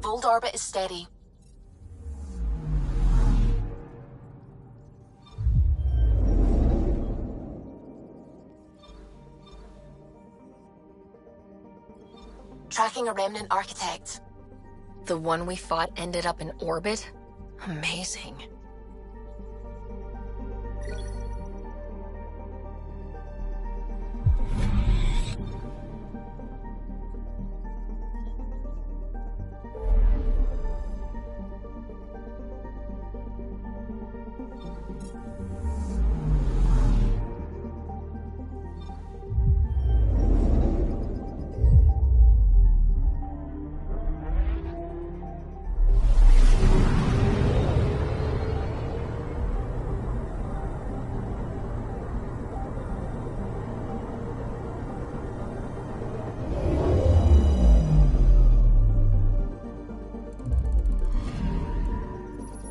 Fold orbit is steady. Tracking a remnant architect. The one we fought ended up in orbit? Amazing.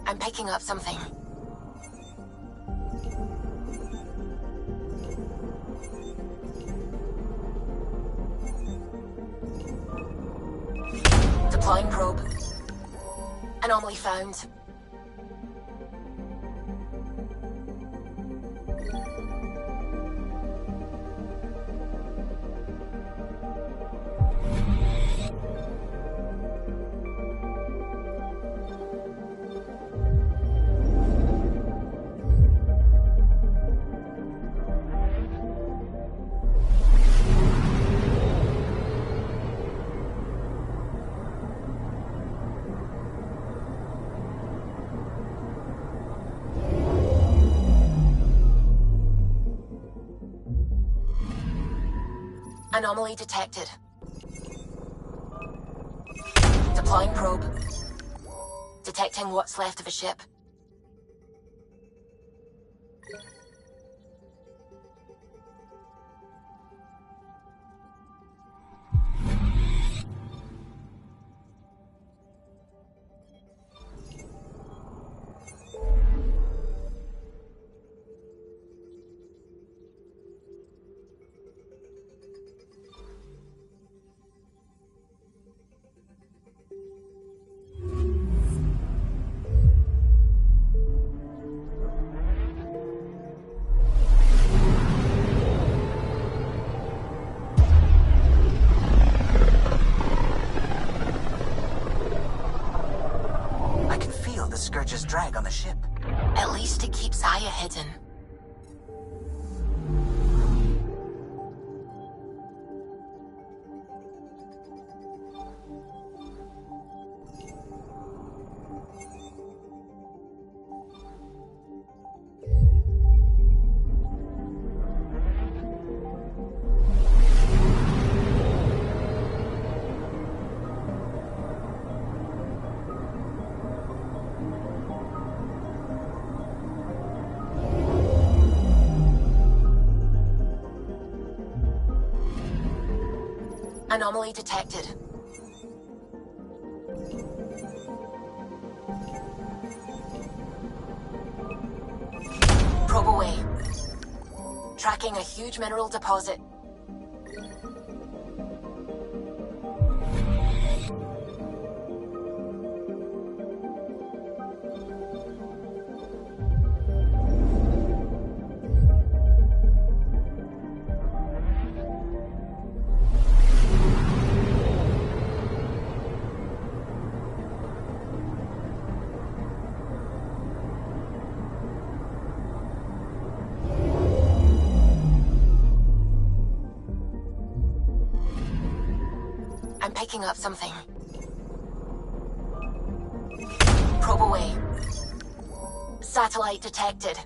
I'm picking up something. Deploying probe. Anomaly found. Anomaly detected. Deploying probe. Detecting what's left of a ship. Scourge's drag on the ship. At least it keeps Aya hidden. Anomaly detected. Probe away. Tracking a huge mineral deposit. I'm picking up something. Probe away. Satellite detected.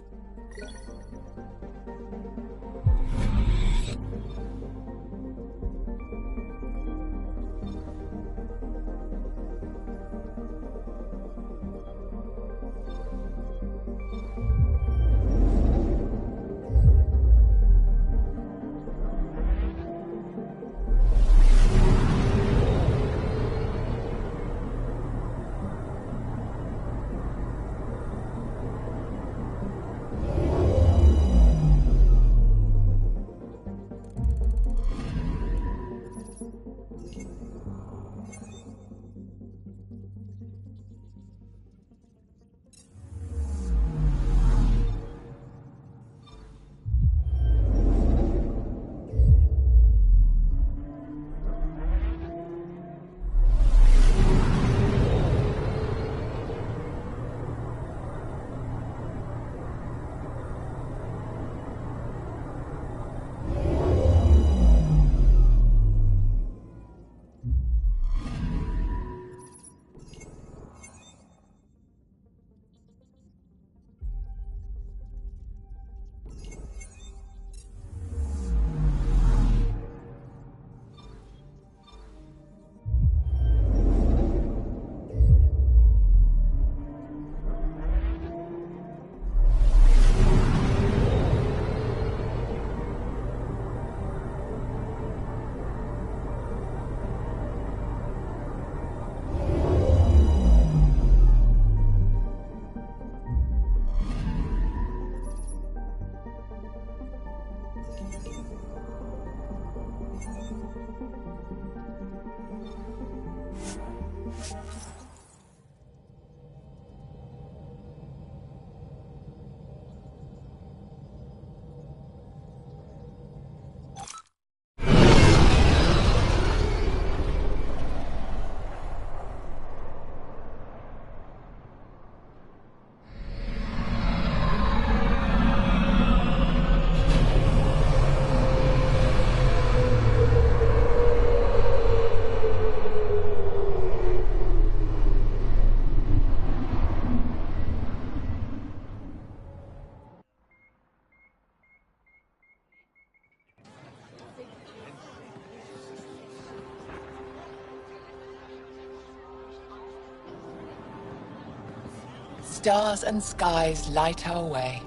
Stars and skies light our way.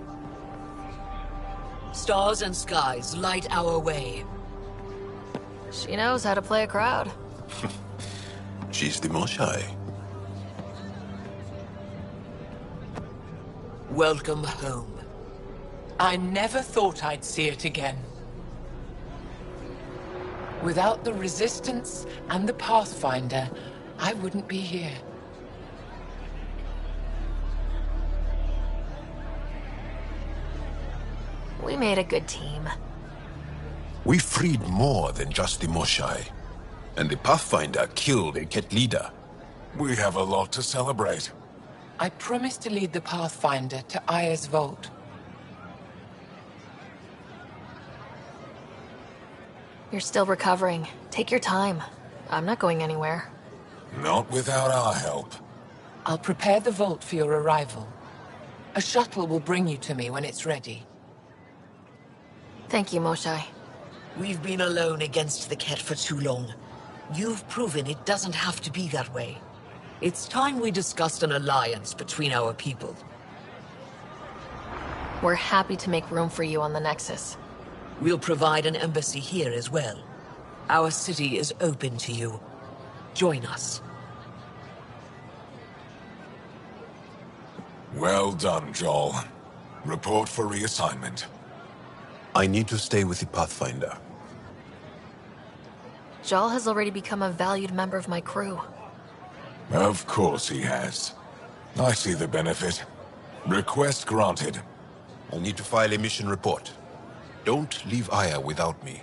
Stars and skies light our way. She knows how to play a crowd. She's the Moshai. Welcome home. I never thought I'd see it again. Without the Resistance and the Pathfinder, I wouldn't be here. We made a good team. We freed more than just the Moshai. And the Pathfinder killed a Ket leader. We have a lot to celebrate. I promised to lead the Pathfinder to Aya's vault. You're still recovering. Take your time. I'm not going anywhere. Not without our help. I'll prepare the vault for your arrival. A shuttle will bring you to me when it's ready. Thank you, Moshai. We've been alone against the Ket for too long. You've proven it doesn't have to be that way. It's time we discussed an alliance between our people. We're happy to make room for you on the Nexus. We'll provide an embassy here as well. Our city is open to you. Join us. Well done, Joel. Report for reassignment. I need to stay with the Pathfinder. Jal has already become a valued member of my crew. Of course he has. I see the benefit. Request granted. I need to file a mission report. Don't leave Aya without me.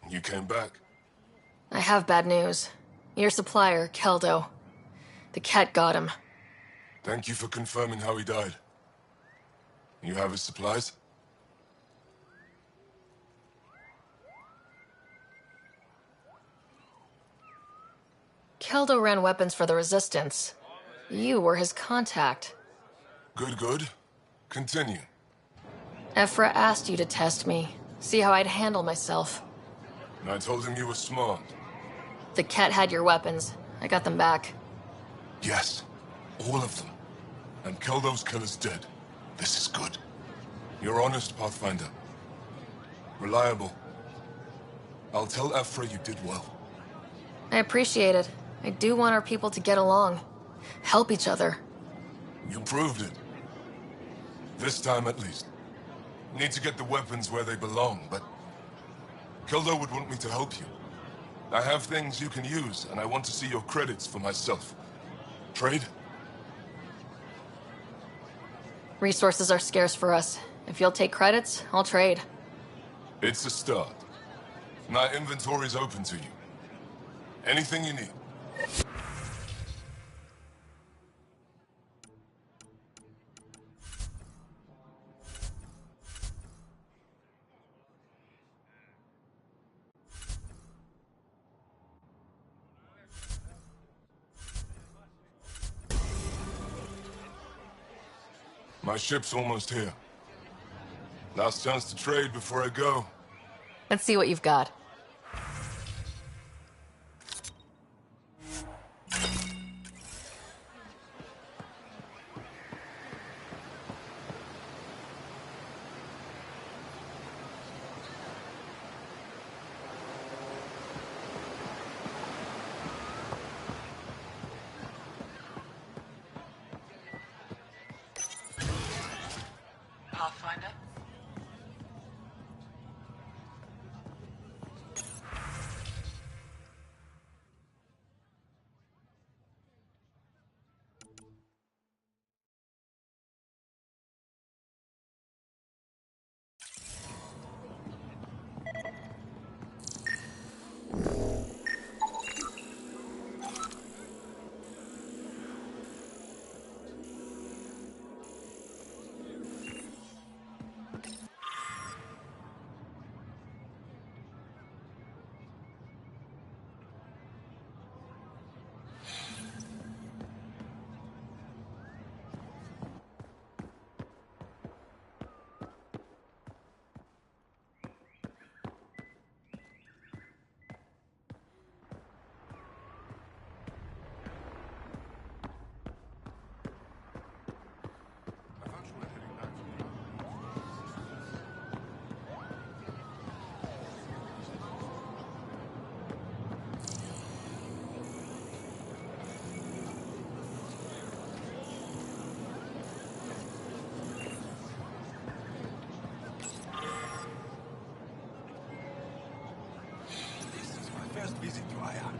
You came back? have bad news. Your supplier, Keldo. The Ket got him. Thank you for confirming how he died. You have his supplies? Keldo ran weapons for the Resistance. You were his contact. Good, good. Continue. Ephra asked you to test me, see how I'd handle myself. And I told him you were smart. The Ket had your weapons. I got them back. Yes, all of them. And Keldo's killer's dead. This is good. You're honest, Pathfinder. Reliable. I'll tell Ephra you did well. I appreciate it. I do want our people to get along. Help each other. You proved it. This time at least. Need to get the weapons where they belong, but... Keldo would want me to help you. I have things you can use, and I want to see your credits for myself. Trade? Resources are scarce for us. If you'll take credits, I'll trade. It's a start. My inventory's open to you. Anything you need. My ship's almost here. Last chance to trade before I go. Let's see what you've got. Pathfinder? First visit to Aya.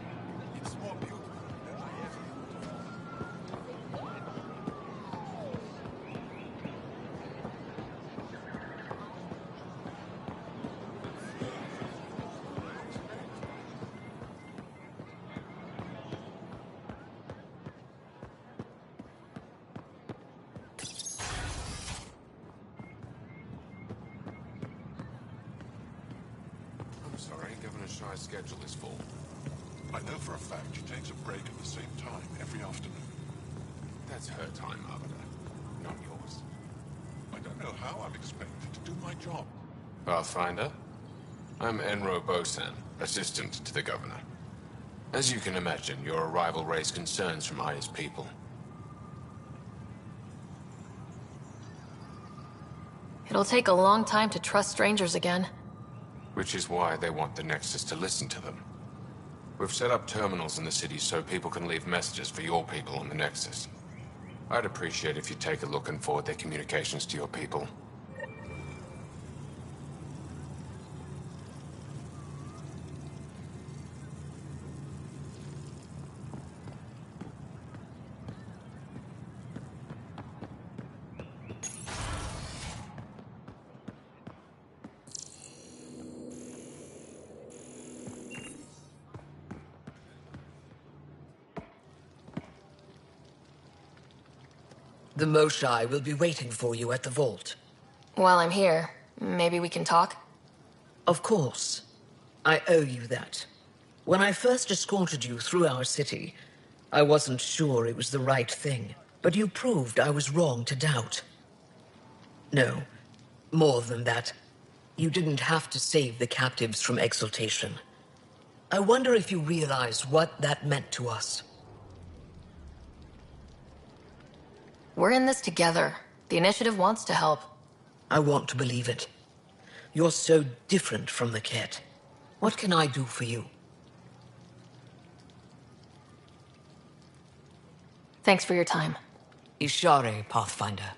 It's more beautiful than I ever I'm sorry, Governor Shai's schedule is full. I know for a fact she takes a break at the same time every afternoon. That's her time, Arbiter, not yours. I don't know how I'm expected to do my job. Pathfinder, I'm Enro Bosan, assistant to the Governor. As you can imagine, your arrival raised concerns from Aya's people. It'll take a long time to trust strangers again. Which is why they want the Nexus to listen to them. We've set up terminals in the city so people can leave messages for your people on the Nexus. I'd appreciate if you take a look and forward their communications to your people. The Moshai will be waiting for you at the vault. While I'm here, maybe we can talk? Of course. I owe you that. When I first escorted you through our city, I wasn't sure it was the right thing, but you proved I was wrong to doubt. No, more than that. You didn't have to save the captives from exaltation. I wonder if you realize what that meant to us. We're in this together. The Initiative wants to help. I want to believe it. You're so different from the Ket. What can I do for you? Thanks for your time. Ishare, Pathfinder.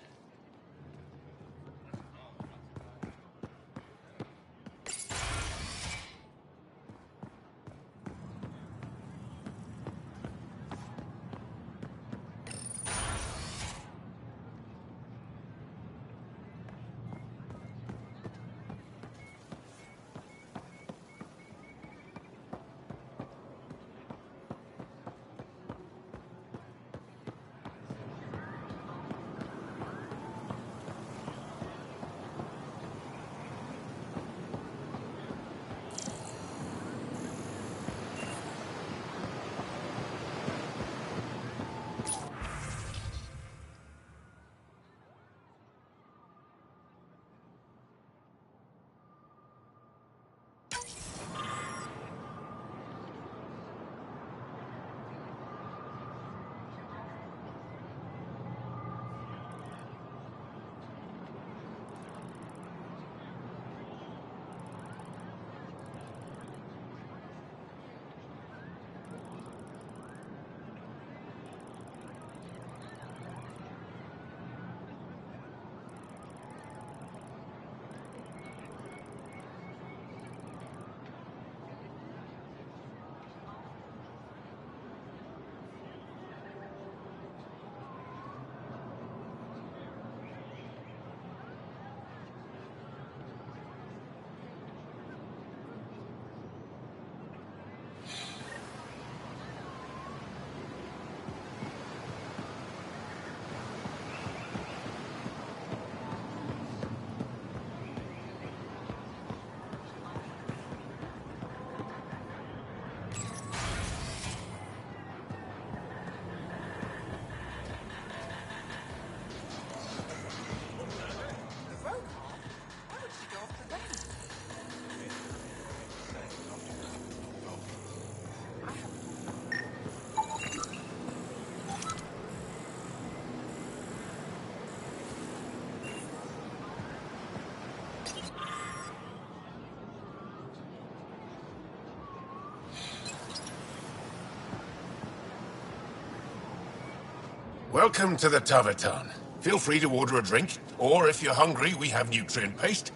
Welcome to the Tavertan. Feel free to order a drink, or if you're hungry, we have nutrient paste.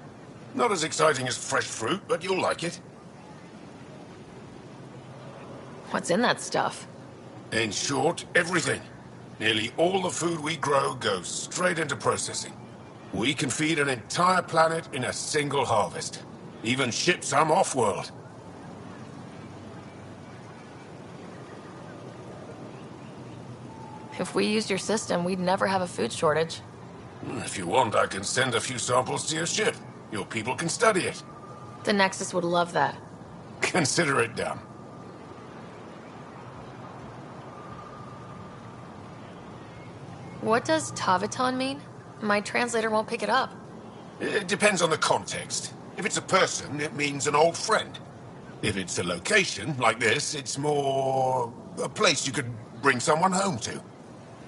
Not as exciting as fresh fruit, but you'll like it. What's in that stuff? In short, everything. Nearly all the food we grow goes straight into processing. We can feed an entire planet in a single harvest. Even ship some off-world. If we used your system, we'd never have a food shortage. If you want, I can send a few samples to your ship. Your people can study it. The Nexus would love that. Consider it done. What does Taviton mean? My translator won't pick it up. It depends on the context. If it's a person, it means an old friend. If it's a location, like this, it's more a place you could bring someone home to.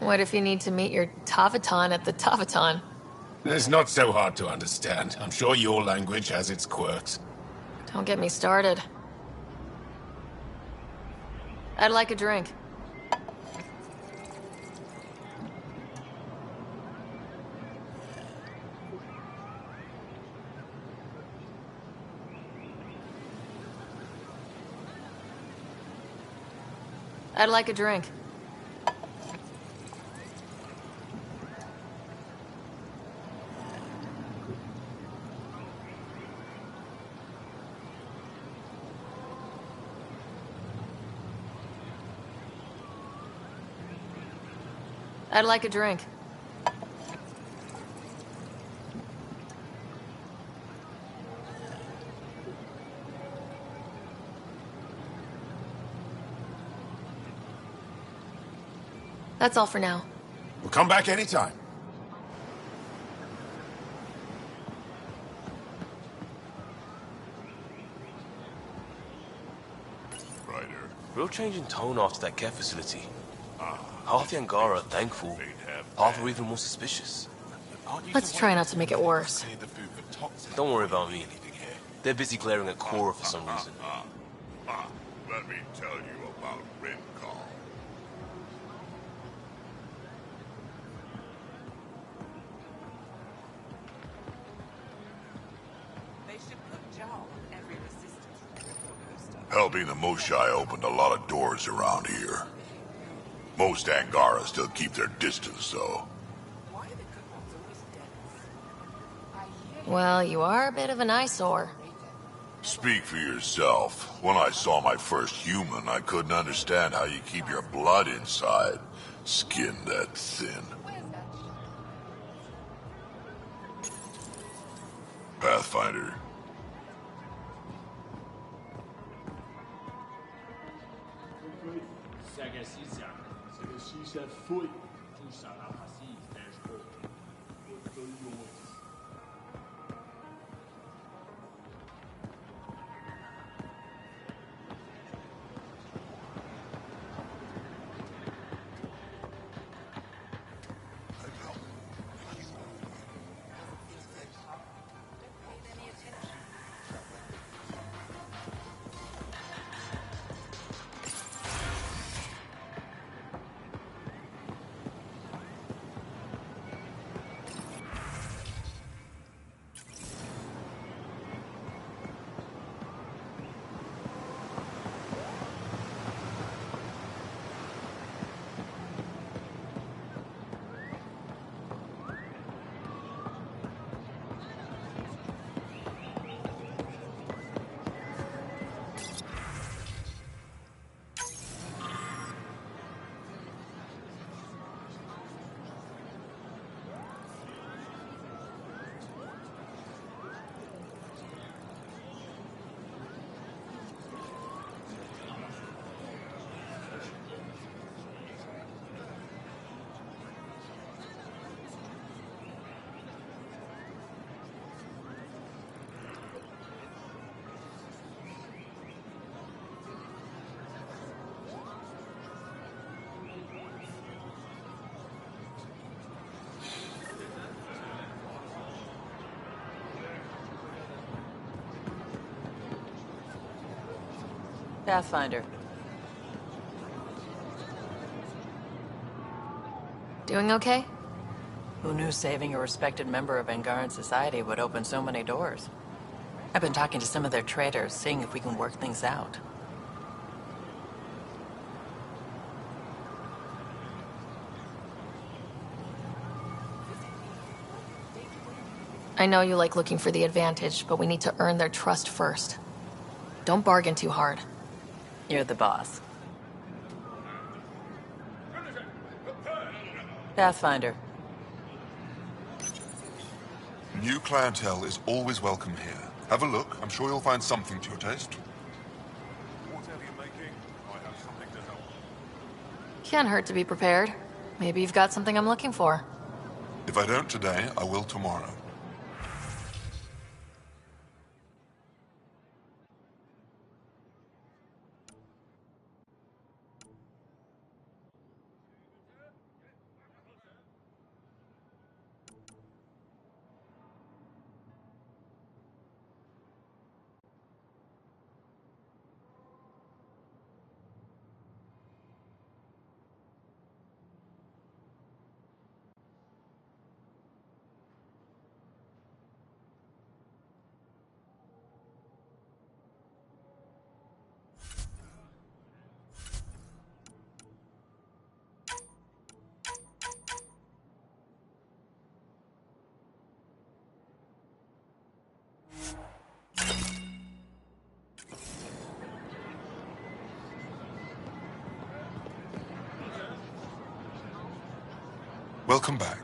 What if you need to meet your Taviton at the Taviton? It's not so hard to understand. I'm sure your language has its quirks. Don't get me started. I'd like a drink. I'd like a drink. I'd like a drink. That's all for now. We'll come back anytime. Real change in tone after that care facility. Half the Angara are thankful, half are even more suspicious. Let's try not to make it worse. Don't worry about me. They're busy glaring at Cora for some reason. Let me tell you about Rincon. Helping the Moshai opened a lot of doors around here. Most Angara still keep their distance, though. Well, you are a bit of an eyesore. Speak for yourself. When I saw my first human, I couldn't understand how you keep your blood inside. Skin that thin. Pathfinder. Pathfinder. Doing okay? Who knew saving a respected member of Angaran society would open so many doors? I've been talking to some of their traders, seeing if we can work things out. I know you like looking for the advantage, but we need to earn their trust first. Don't bargain too hard. You're the boss. Pathfinder. New clientele is always welcome here. Have a look. I'm sure you'll find something to your taste. Whatever you're making, I have something to help. Can't hurt to be prepared. Maybe you've got something I'm looking for. If I don't today, I will tomorrow. Welcome back.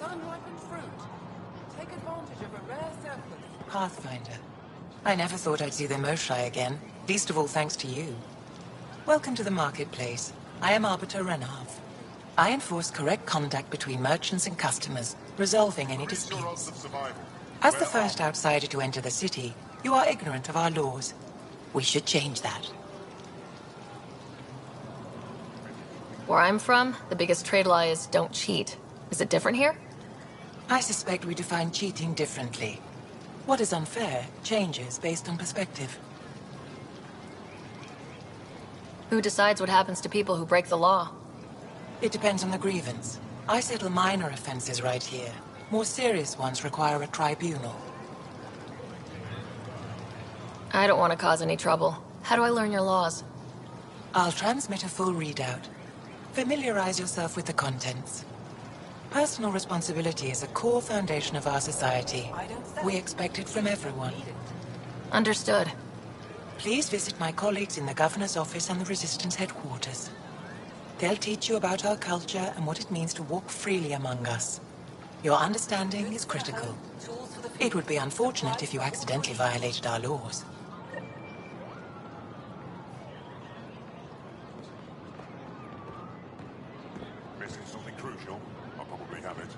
Unripened fruit. Take advantage of a rare surplus. Pathfinder. I never thought I'd see the Moshae again, least of all thanks to you. Welcome to the marketplace. I am Arbiter Renav. I enforce correct conduct between merchants and customers, resolving any disputes. As the first outsider to enter the city, you are ignorant of our laws. We should change that. Where I'm from, the biggest trade law is don't cheat. Is it different here? I suspect we define cheating differently. What is unfair changes based on perspective. Who decides what happens to people who break the law? It depends on the grievance. I settle minor offenses right here. More serious ones require a tribunal. I don't want to cause any trouble. How do I learn your laws? I'll transmit a full readout. Familiarize yourself with the contents. Personal responsibility is a core foundation of our society. We expect it from everyone. Understood. Please visit my colleagues in the Governor's office and the Resistance headquarters. They'll teach you about our culture and what it means to walk freely among us. Your understanding is critical. It would be unfortunate if you accidentally violated our laws. Missing something crucial? I'll probably have it.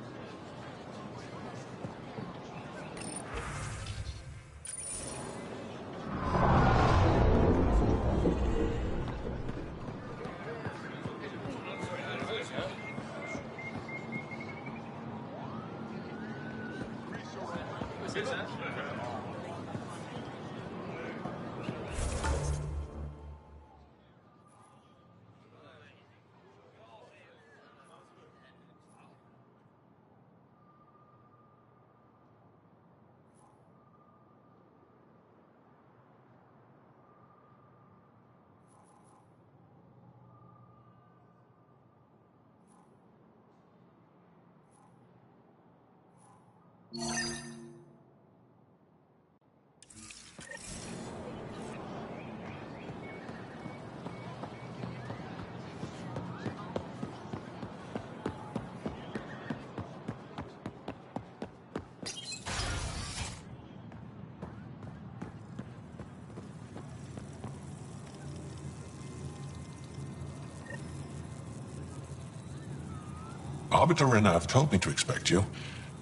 Arbiter Renav told me to expect you.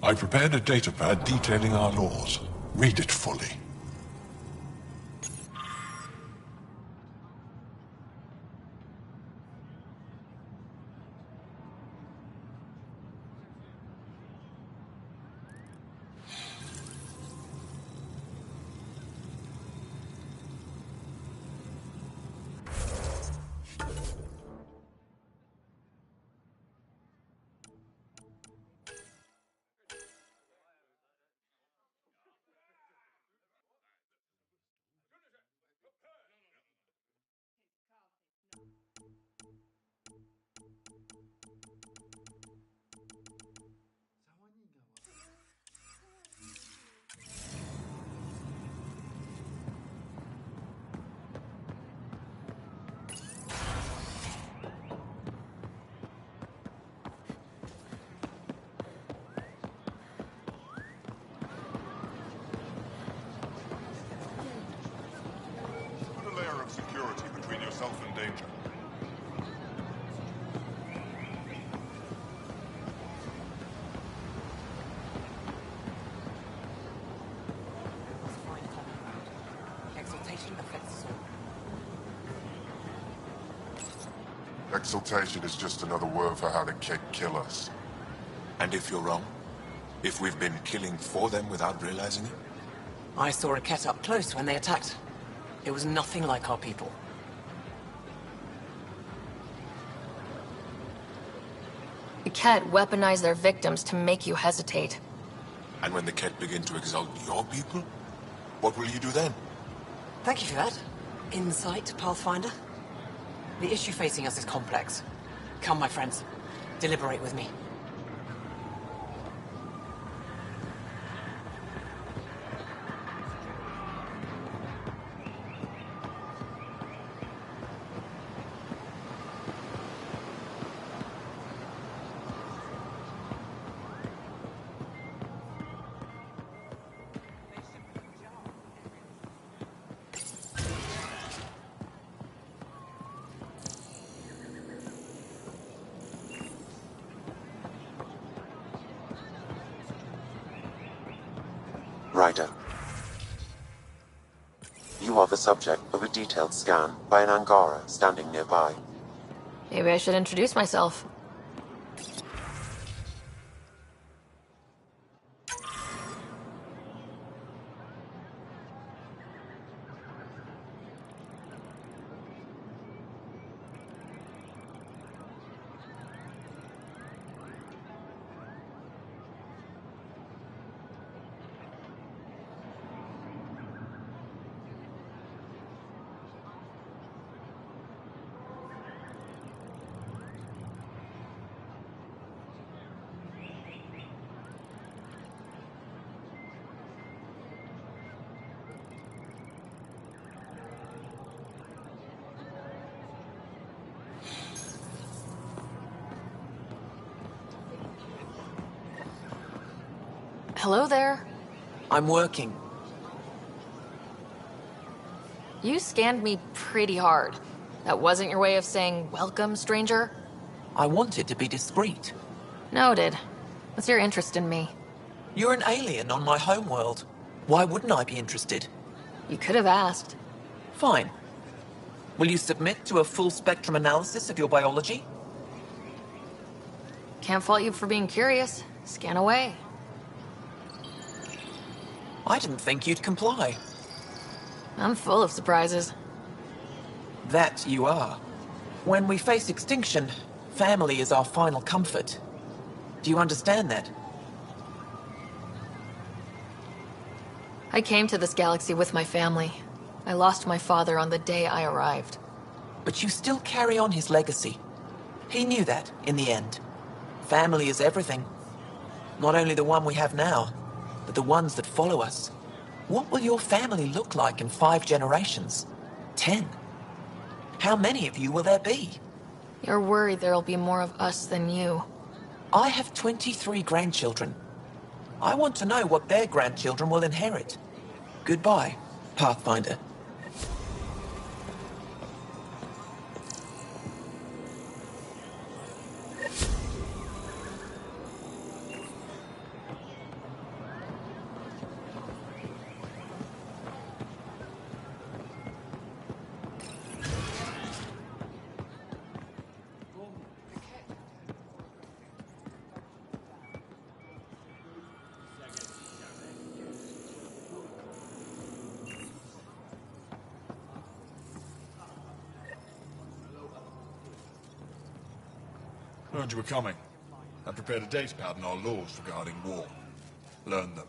I prepared a datapad detailing our laws. Read it fully. Put a layer of security between yourself and danger. Exaltation is just another word for how the Kett kill us. And if you're wrong? If we've been killing for them without realizing it? I saw a Kett up close when they attacked. It was nothing like our people. The Kett weaponize their victims to make you hesitate. And when the Kett begin to exalt your people? What will you do then? Thank you for that. Insight, Pathfinder. The issue facing us is complex. Come, my friends. Deliberate with me. Ryder. You are the subject of a detailed scan by an Angara standing nearby. Maybe I should introduce myself. Hello there. I'm working. You scanned me pretty hard. That wasn't your way of saying, welcome, stranger? I wanted to be discreet. Noted. What's your interest in me? You're an alien on my homeworld. Why wouldn't I be interested? You could have asked. Fine. Will you submit to a full spectrum analysis of your biology? Can't fault you for being curious. Scan away. I didn't think you'd comply. I'm full of surprises. That you are. When we face extinction, family is our final comfort. Do you understand that? I came to this galaxy with my family. I lost my father on the day I arrived. But you still carry on his legacy. He knew that, in the end. Family is everything. Not only the one we have now, but the ones that follow us. What will your family look like in 5 generations? 10? How many of you will there be? You're worried there'll be more of us than you. I have 23 grandchildren. I want to know what their grandchildren will inherit. Goodbye, Pathfinder. Learned you were coming. I prepared a datapad on our laws regarding war. Learn them.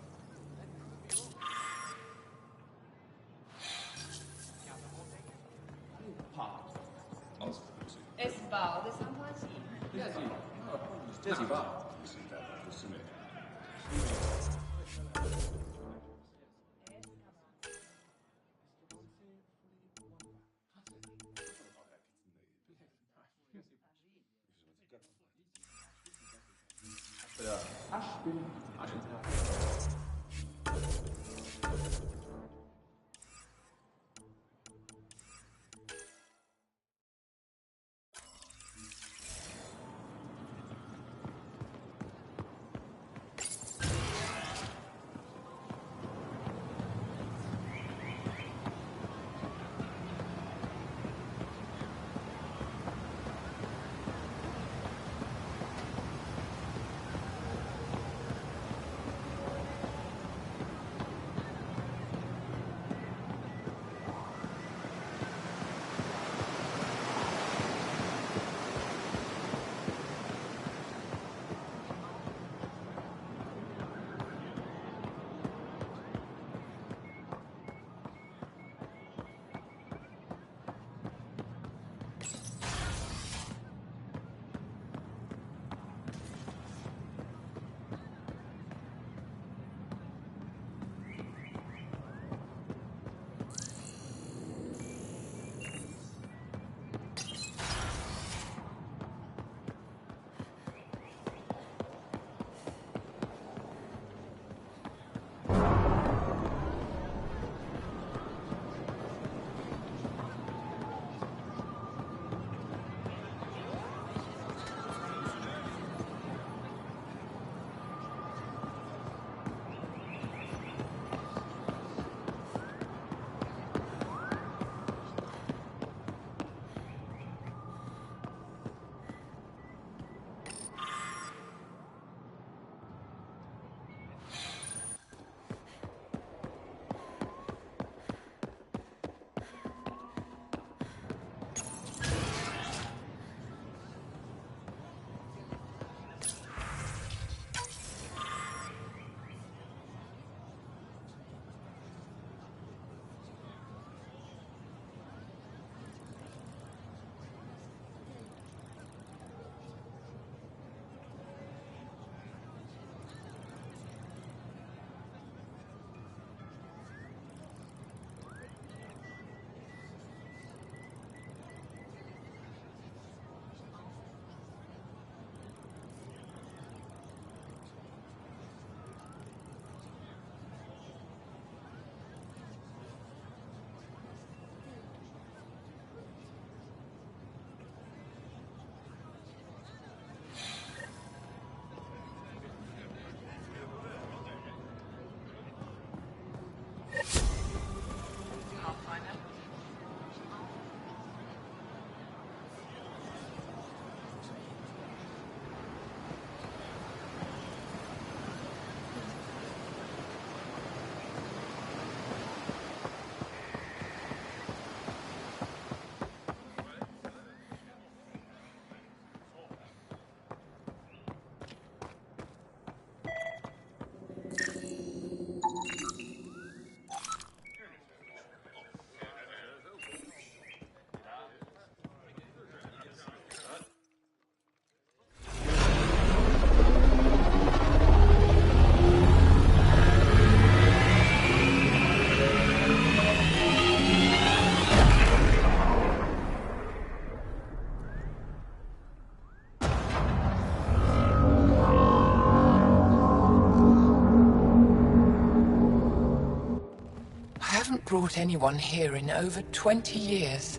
haven't brought anyone here in over 20 years.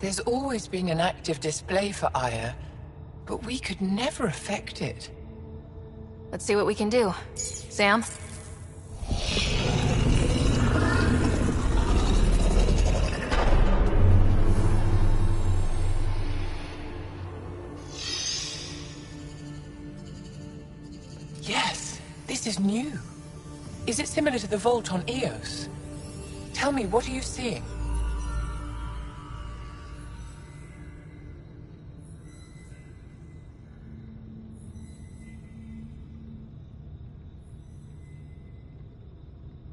There's always been an active display for Aya, but we could never affect it. Let's see what we can do. Sam? Yes, this is new. Is it similar to the vault on Eos? Tell me, what are you seeing?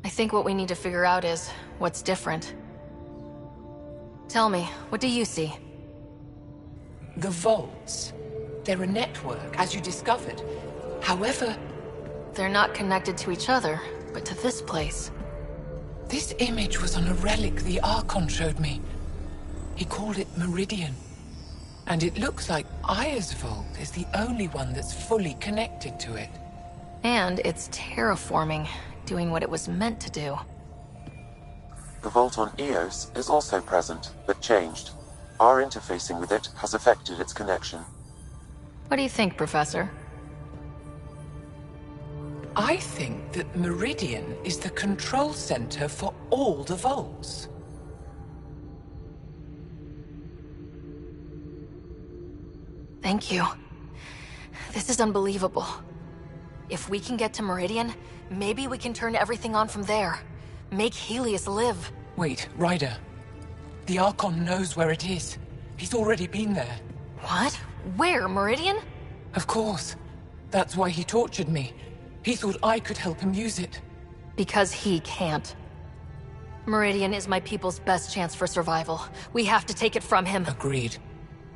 I think what we need to figure out is what's different. Tell me, what do you see? The vaults. They're a network, as you discovered. However, they're not connected to each other, but to this place. This image was on a relic the Archon showed me. He called it Meridian. And it looks like Aya's vault is the only one that's fully connected to it. And it's terraforming, doing what it was meant to do. The vault on Eos is also present, but changed. Our interfacing with it has affected its connection. What do you think, Professor? I think that Meridian is the control center for all the vaults. Thank you. This is unbelievable. If we can get to Meridian, maybe we can turn everything on from there. Make Helios live. Wait, Ryder. The Archon knows where it is. He's already been there. What? Where? Meridian? Of course. That's why he tortured me. He thought I could help him use it. Because he can't. Meridian is my people's best chance for survival. We have to take it from him. Agreed.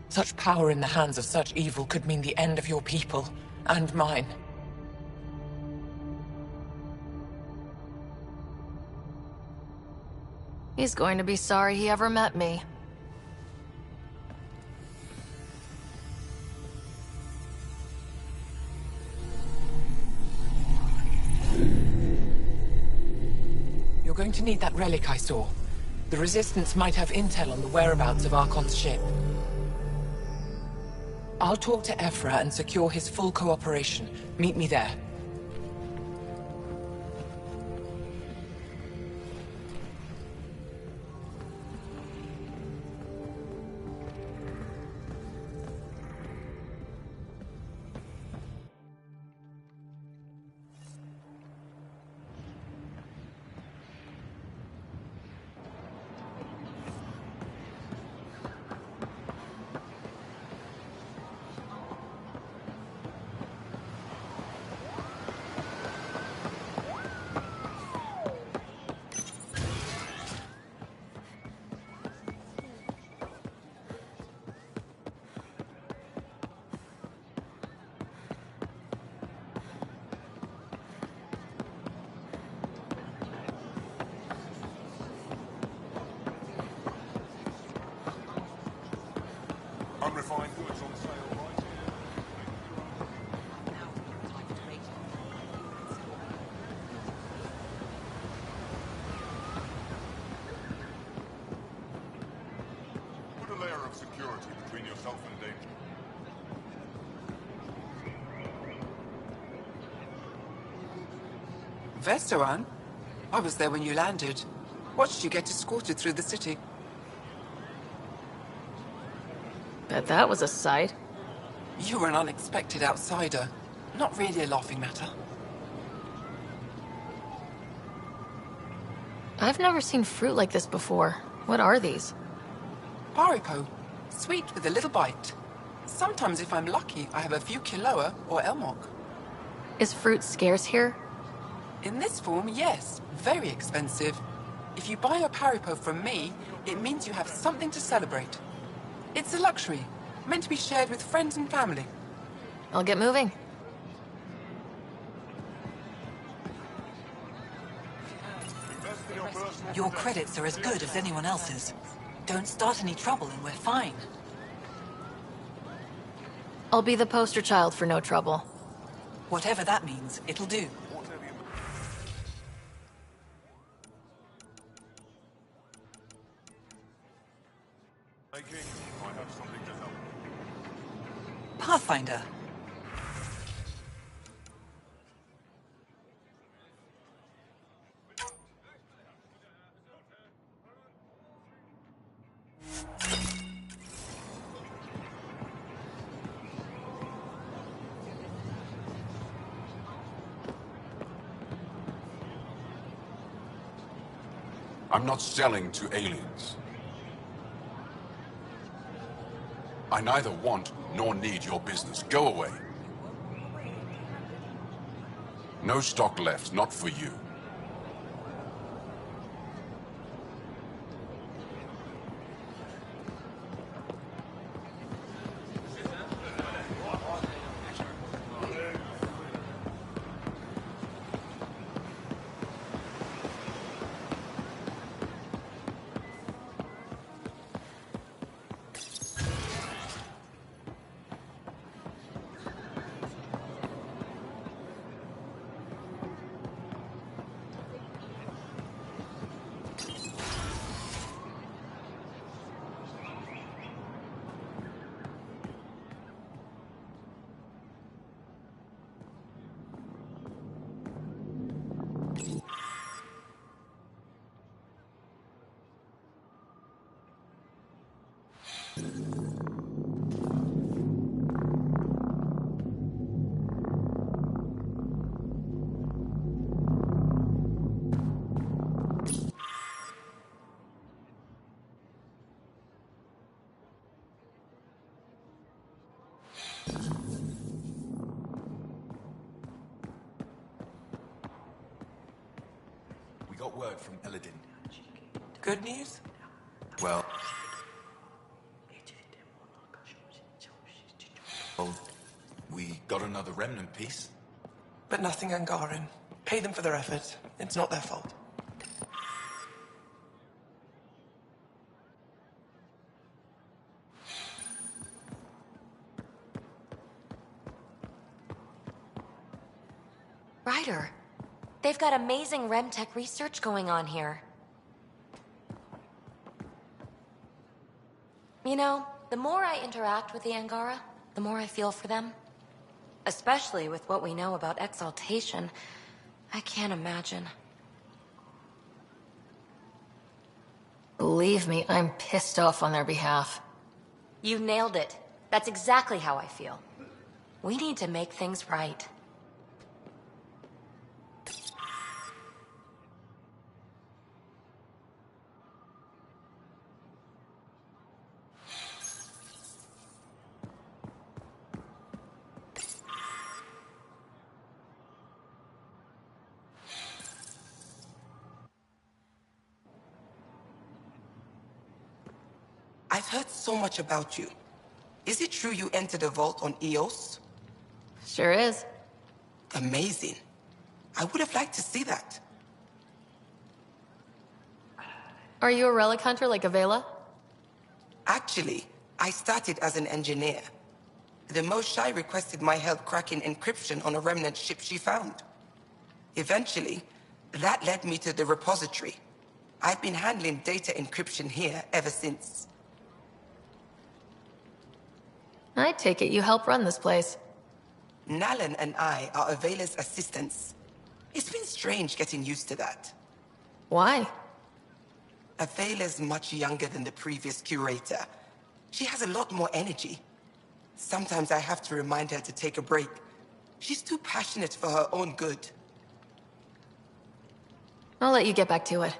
Such power in the hands of such evil could mean the end of your people, and mine. He's going to be sorry he ever met me. You're going to need that relic I saw. The Resistance might have intel on the whereabouts of Archon's ship. I'll talk to Ephra and secure his full cooperation. Meet me there. Unrefined goods on sale right here. Put a layer of security between yourself and danger. Vestaran? I was there when you landed. Watched you get escorted through the city. Bet that was a sight. You were an unexpected outsider. Not really a laughing matter. I've never seen fruit like this before. What are these? Paripo. Sweet with a little bite. Sometimes if I'm lucky, I have a few Kiloa or Elmok. Is fruit scarce here? In this form, yes. Very expensive. If you buy a Paripo from me, it means you have something to celebrate. It's a luxury, meant to be shared with friends and family. I'll get moving. Your credits are as good as anyone else's. Don't start any trouble and we're fine. I'll be the poster child for no trouble. Whatever that means, it'll do. Hey, King. I have something to help. Pathfinder. I'm not selling to aliens. I neither want nor need your business. Go away. No stock left, not for you. We got word from Eladin. Good news? Well, we got another remnant piece. But nothing Angaran. Pay them for their effort. It's not their fault. Ryder, they've got amazing Remtech research going on here. You know, the more I interact with the Angara, the more I feel for them. Especially with what we know about exaltation. I can't imagine. Believe me, I'm pissed off on their behalf. You nailed it. That's exactly how I feel. We need to make things right. I've heard so much about you. Is it true you entered a vault on Eos? Sure is. Amazing. I would have liked to see that. Are you a relic hunter like Avela? Actually, I started as an engineer. The Moshai requested my help cracking encryption on a remnant ship she found. Eventually, that led me to the repository. I've been handling data encryption here ever since. I take it you help run this place. Nalan and I are Avela's assistants. It's been strange getting used to that. Why? Avela's much younger than the previous curator. She has a lot more energy. Sometimes I have to remind her to take a break. She's too passionate for her own good. I'll let you get back to it.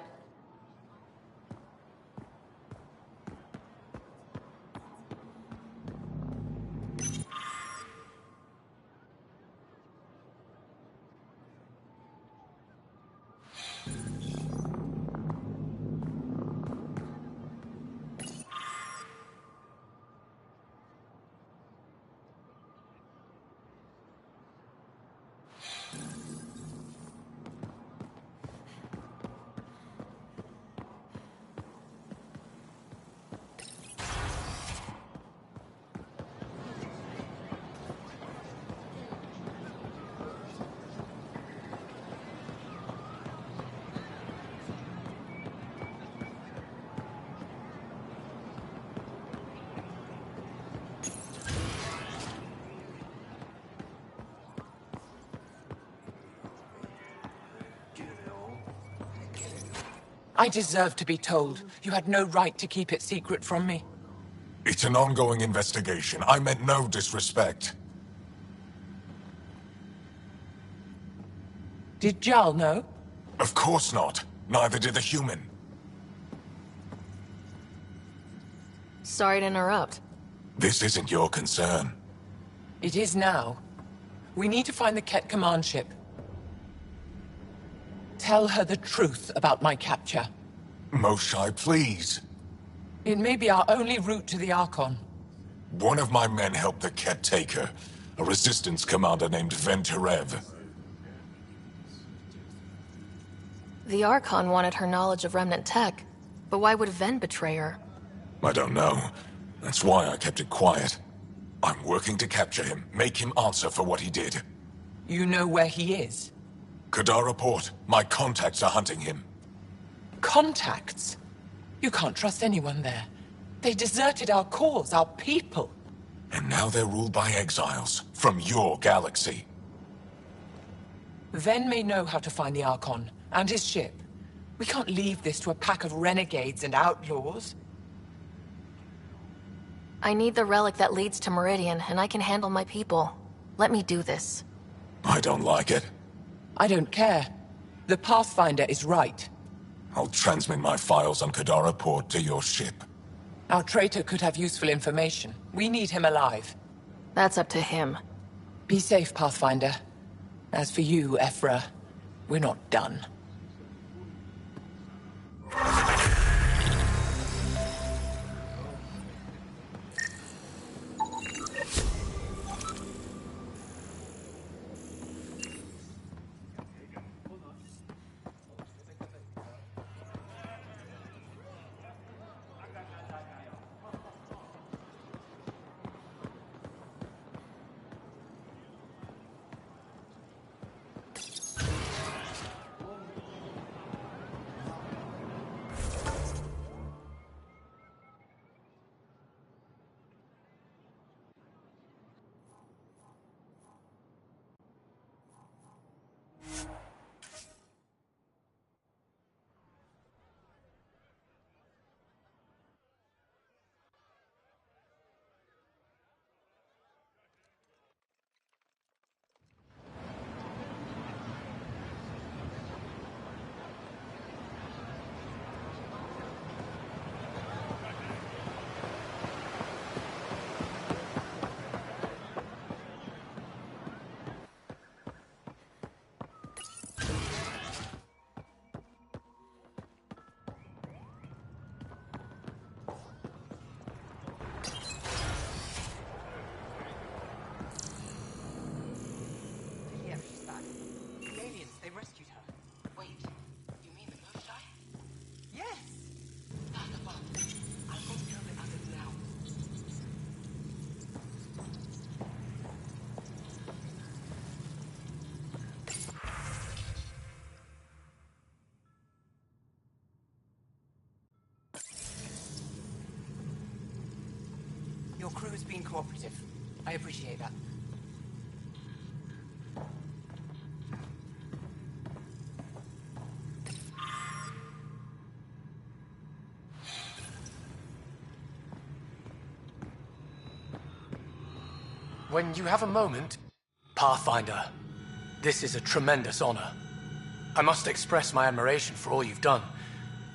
I deserve to be told. You had no right to keep it secret from me. It's an ongoing investigation. I meant no disrespect. Did Jal know? Of course not. Neither did the human. Sorry to interrupt. This isn't your concern. It is now. We need to find the Ket command ship. Tell her the truth about my capture. Moshai, please. It may be our only route to the Archon. One of my men helped the Ket take her. A resistance commander named Venturev. The Archon wanted her knowledge of Remnant tech, but why would Ven betray her? I don't know. That's why I kept it quiet. I'm working to capture him, make him answer for what he did. You know where he is? Kadara Port. My contacts are hunting him. Contacts? You can't trust anyone there. They deserted our cause, our people. And now they're ruled by exiles from your galaxy. Ven may know how to find the Archon and his ship. We can't leave this to a pack of renegades and outlaws. I need the relic that leads to Meridian, and I can handle my people. Let me do this. I don't like it. I don't care. The Pathfinder is right. I'll transmit my files on Kadara Port to your ship. Our traitor could have useful information. We need him alive. That's up to him. Be safe, Pathfinder. As for you, Ephra, we're not done. Your crew has been cooperative. I appreciate that. When you have a moment, Pathfinder, this is a tremendous honor. I must express my admiration for all you've done.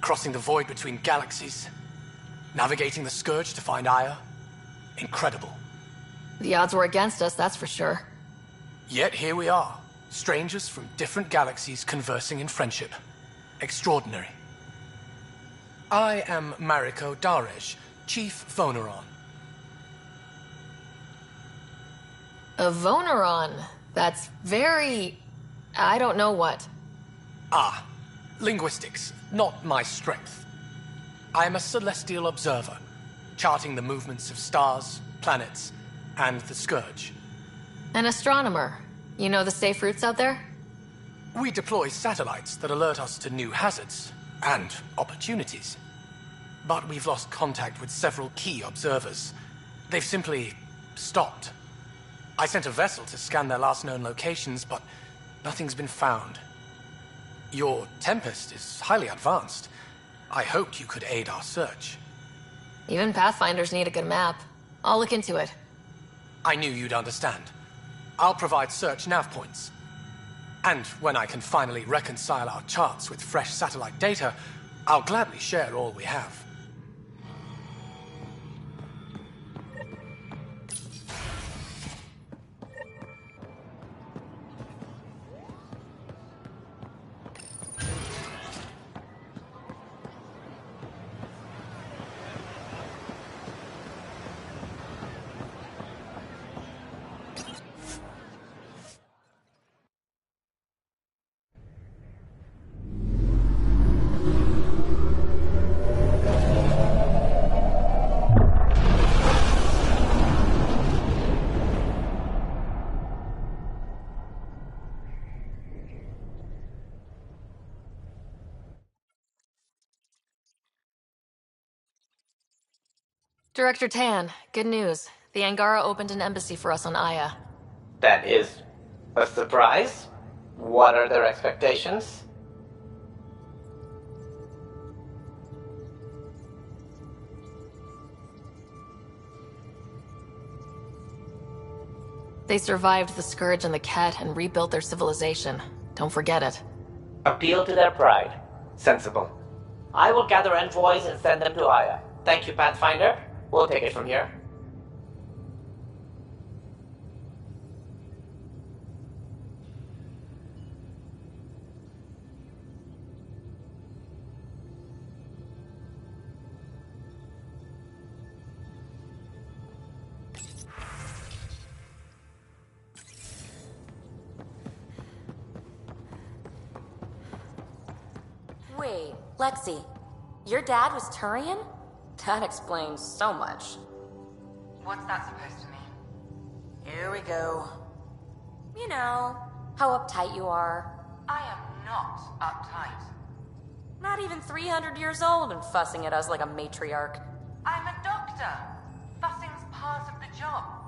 Crossing the void between galaxies, navigating the Scourge to find Aya. Incredible. The odds were against us, that's for sure. Yet here we are, strangers from different galaxies conversing in friendship. Extraordinary. I am Mariko Darej, Chief Voneron. A Voneron? That's very... I don't know what. Ah, linguistics, not my strength. I am a celestial observer, charting the movements of stars, planets, and the Scourge. An astronomer. You know the safe routes out there? We deploy satellites that alert us to new hazards and opportunities. But we've lost contact with several key observers. They've simply stopped. I sent a vessel to scan their last known locations, but nothing's been found. Your Tempest is highly advanced. I hoped you could aid our search. Even Pathfinders need a good map. I'll look into it. I knew you'd understand. I'll provide search nav points. And when I can finally reconcile our charts with fresh satellite data, I'll gladly share all we have. Director Tan, good news. The Angara opened an embassy for us on Aya. That is a surprise. What are their expectations? They survived the Scourge and the Ket and rebuilt their civilization. Don't forget it. Appeal to their pride. Sensible. I will gather envoys and send them to Aya. Thank you, Pathfinder. We'll take it from here. Wait, Lexi, your dad was Turian? That explains so much. What's that supposed to mean? Here we go. You know, how uptight you are. I am not uptight. Not even 300 years old and fussing at us like a matriarch. I'm a doctor. Fussing's part of the job.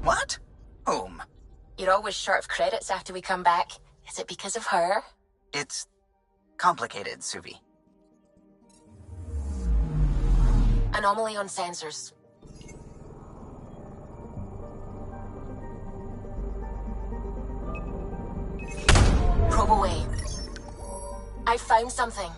What? Whom? You're always short of credits after we come back. Is it because of her? It's complicated, Suvi. Anomaly on sensors. Probe away. I found something.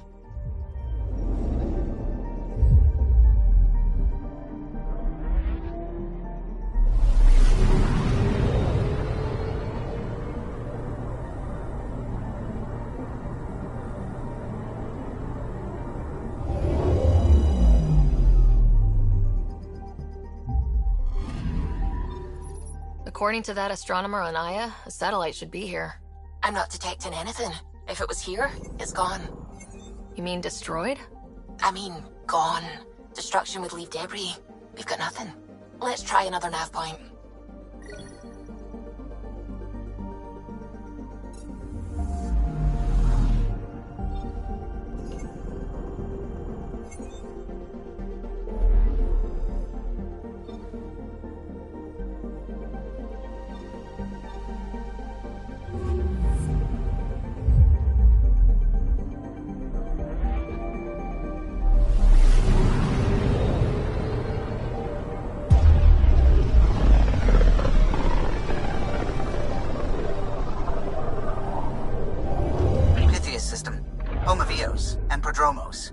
According to that astronomer on Aya, a satellite should be here. I'm not detecting anything. If it was here, it's gone. You mean destroyed? I mean, gone. Destruction would leave debris. We've got nothing. Let's try another nav point. System, home of Eos and Prodromos.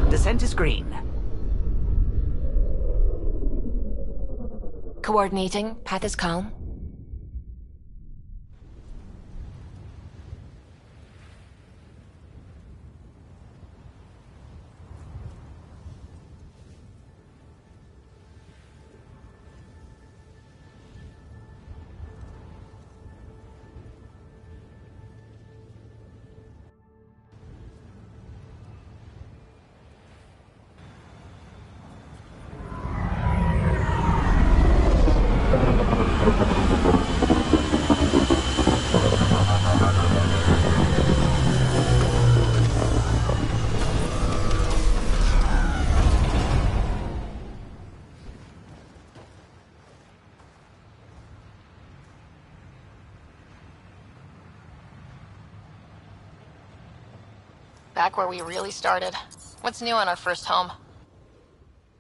Descent is green. Coordinating. Path is calm. Back where we really started. What's new on our first home?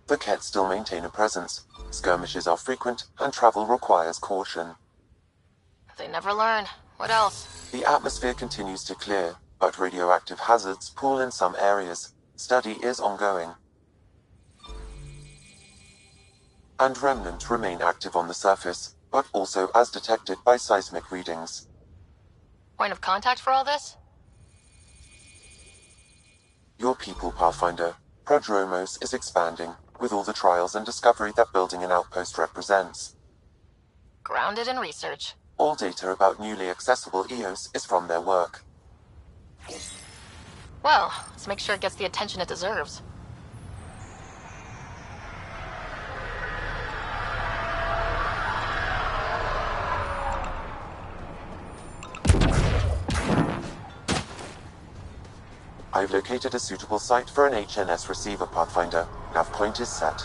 The Kett still maintain a presence. Skirmishes are frequent, and travel requires caution. They never learn. What else? The atmosphere continues to clear, but radioactive hazards pool in some areas. Study is ongoing. And remnant remain active on the surface, but also as detected by seismic readings. Point of contact for all this? Your people, Pathfinder. Prodromos is expanding, with all the trials and discovery that building an outpost represents. Grounded in research. All data about newly accessible EOS is from their work. Well, let's make sure it gets the attention it deserves. I've located a suitable site for an HNS receiver, Pathfinder. Nav point is set.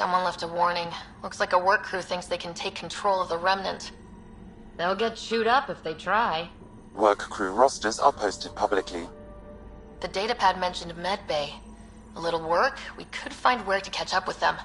Someone left a warning. Looks like a work crew thinks they can take control of the Remnant. They'll get chewed up if they try. Work crew rosters are posted publicly. The datapad mentioned Medbay. A little work, we could find where to catch up with them.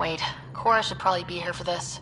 Wait, Cora should probably be here for this.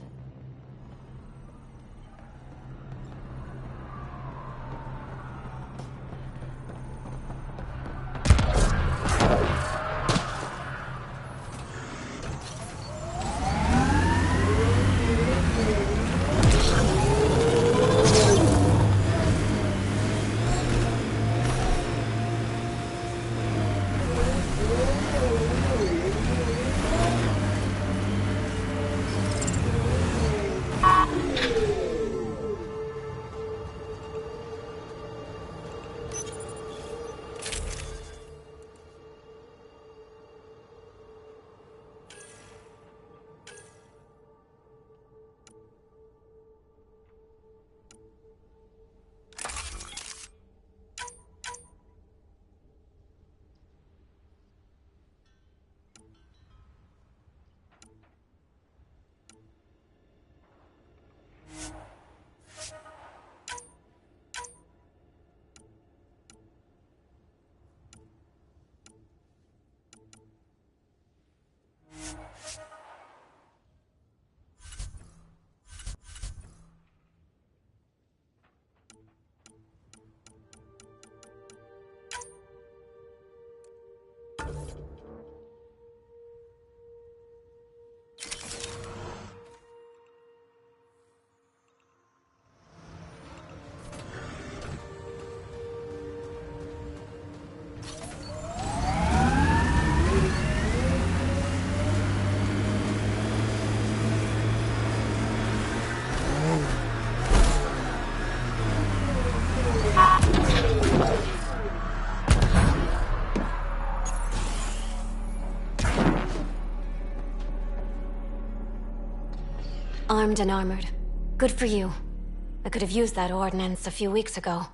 Armed and armored. Good for you. I could have used that ordnance a few weeks ago.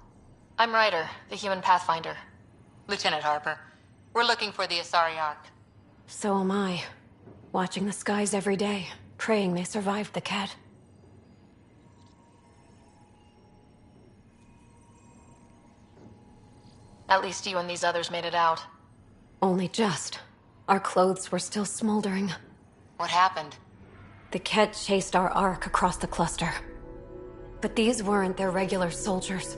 I'm Ryder, the human pathfinder. Lieutenant Harper, we're looking for the Asari Ark. So am I. Watching the skies every day, praying they survived the cat. At least you and these others made it out. Only just. Our clothes were still smoldering. What happened? The Ket chased our Ark across the cluster. But these weren't their regular soldiers.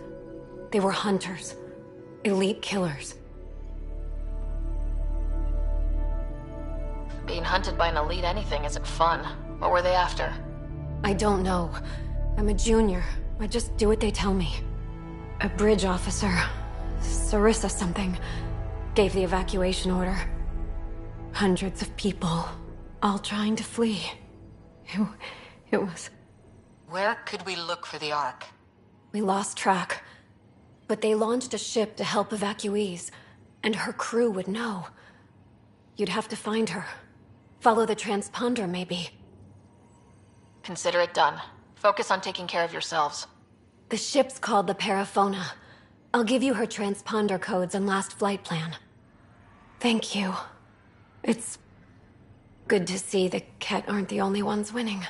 They were hunters. Elite killers. Being hunted by an elite anything isn't fun. What were they after? I don't know. I'm a junior. I just do what they tell me. A bridge officer, Sarissa something, gave the evacuation order. Hundreds of people, all trying to flee. It was... Where could we look for the Ark? We lost track. But they launched a ship to help evacuees, and her crew would know. You'd have to find her. Follow the transponder, maybe. Consider it done. Focus on taking care of yourselves. The ship's called the Paraphona. I'll give you her transponder codes and last flight plan. Thank you. It's good to see the Ket aren't the only ones winning.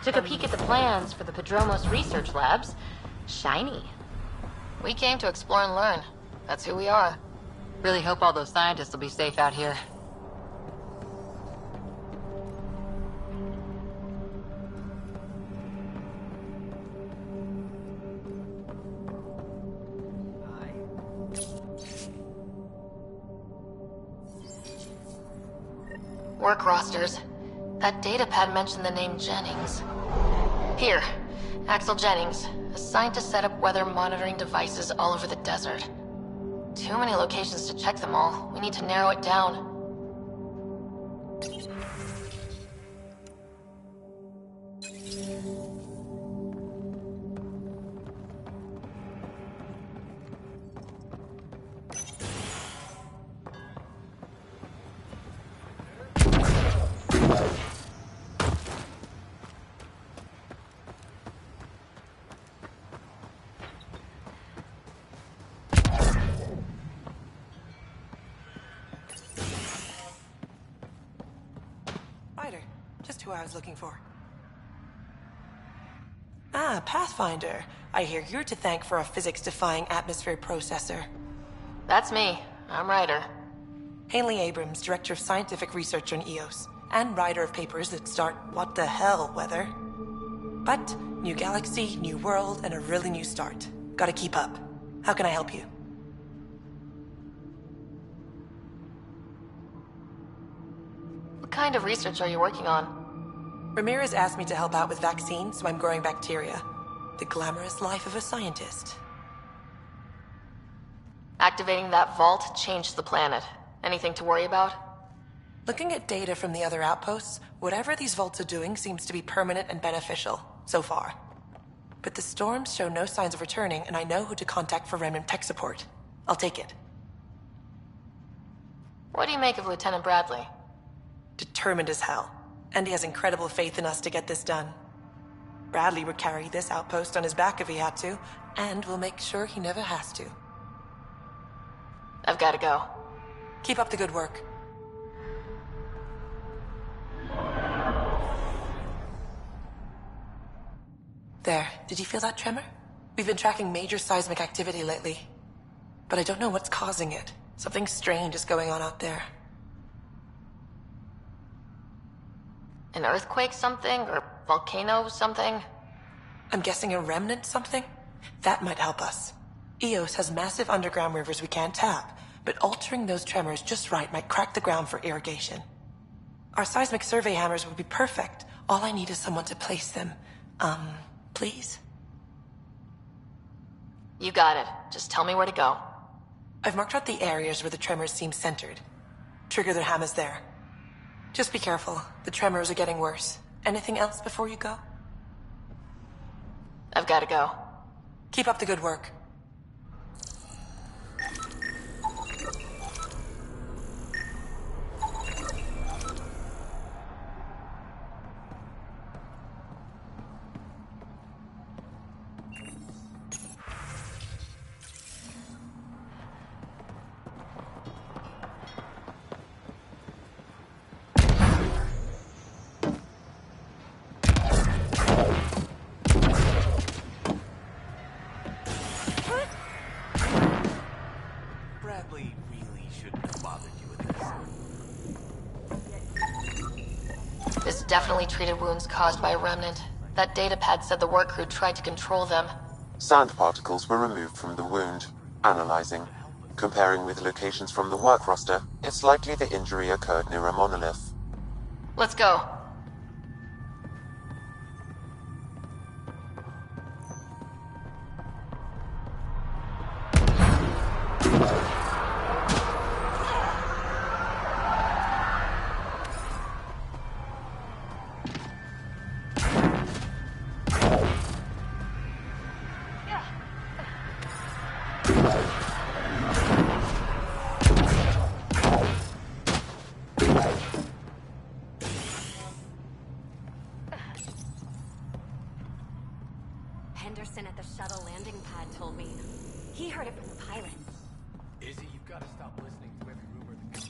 Took a peek at the plans for the Padromos research labs. Shiny. We came to explore and learn. That's who we are. Really hope all those scientists will be safe out here. Work rosters. That datapad mentioned the name Jennings. Here, Axel Jennings, assigned to set up weather monitoring devices all over the desert. Too many locations to check them all. We need to narrow it down. Just who I was looking for. Ah, Pathfinder. I hear you're to thank for a physics-defying atmosphere processor. That's me. I'm Ryder. Haley Abrams, Director of Scientific Research on EOS, and writer of papers that start what the hell weather. But, new galaxy, new world, and a really new start. Gotta keep up. How can I help you? What kind of research are you working on? Ramirez asked me to help out with vaccines, so I'm growing bacteria. The glamorous life of a scientist. Activating that vault changed the planet. Anything to worry about? Looking at data from the other outposts, whatever these vaults are doing seems to be permanent and beneficial, so far. But the storms show no signs of returning, and I know who to contact for remnant tech support. I'll take it. What do you make of Lieutenant Bradley? Determined as hell. And he has incredible faith in us to get this done. Bradley would carry this outpost on his back if he had to, and we'll make sure he never has to. I've got to go. Keep up the good work. There, did you feel that tremor? We've been tracking major seismic activity lately. but I don't know what's causing it. Something strange is going on out there. An earthquake something? Or volcano something? I'm guessing a remnant something? That might help us. Eos has massive underground rivers we can't tap, but altering those tremors just right might crack the ground for irrigation. Our seismic survey hammers would be perfect. All I need is someone to place them. Please? You got it. Just tell me where to go. I've marked out the areas where the tremors seem centered. Trigger their hammers there. Just be careful. The tremors are getting worse. Anything else before you go? I've got to go. Keep up the good work. Bradley really shouldn't have bothered you with this. This definitely treated wounds caused by a remnant. That datapad said the work crew tried to control them. Sand particles were removed from the wound. Analyzing. Comparing with locations from the work roster, it's likely the injury occurred near a monolith. Let's go. Henderson at the shuttle landing pad told me. He heard it from the pilot. Izzy, you've got to stop listening to every rumor that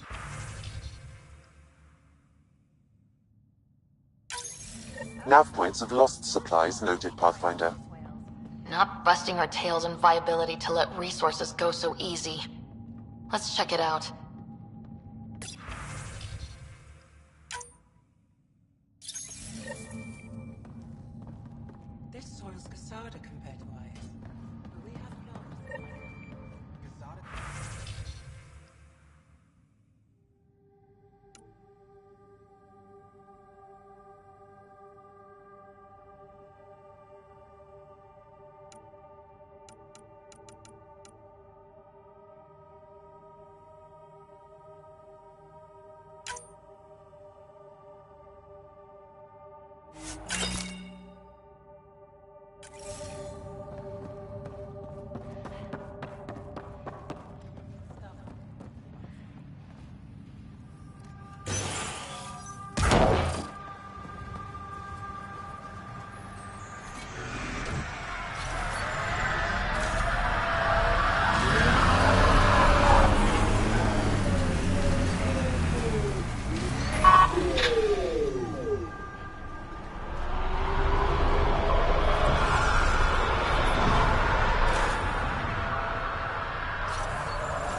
comes. Nav points of lost supplies noted, Pathfinder. Not busting our tails on viability to let resources go so easy. Let's check it out. This soil's Casada compared to ours. But we have not.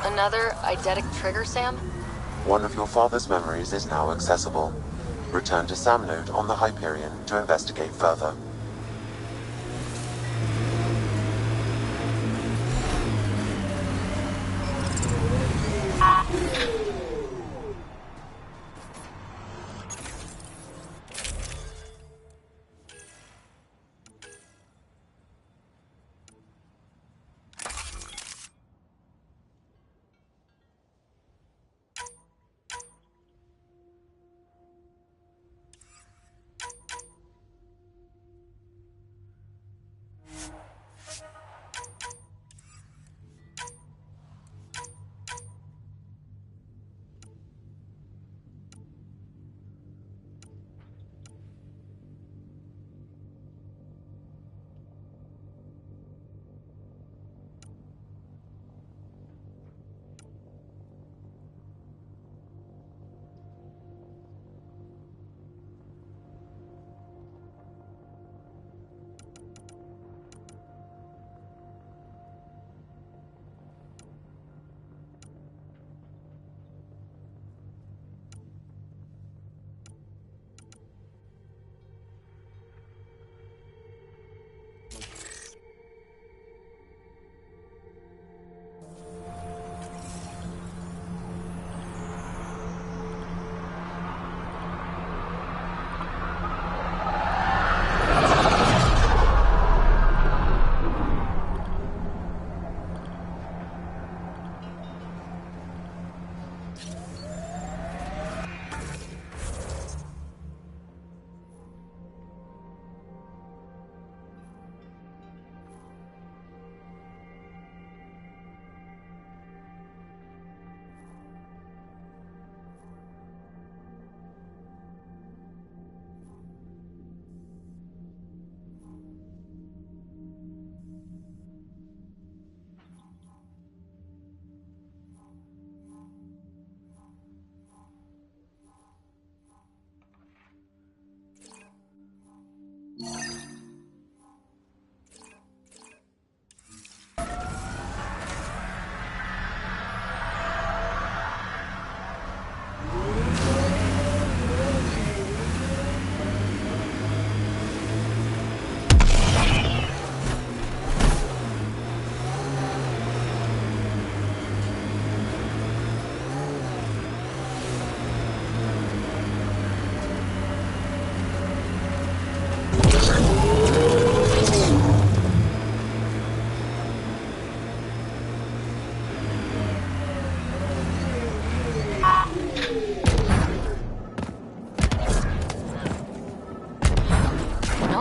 Another eidetic trigger, Sam? One of your father's memories is now accessible. Return to Sam Node on the Hyperion to investigate further.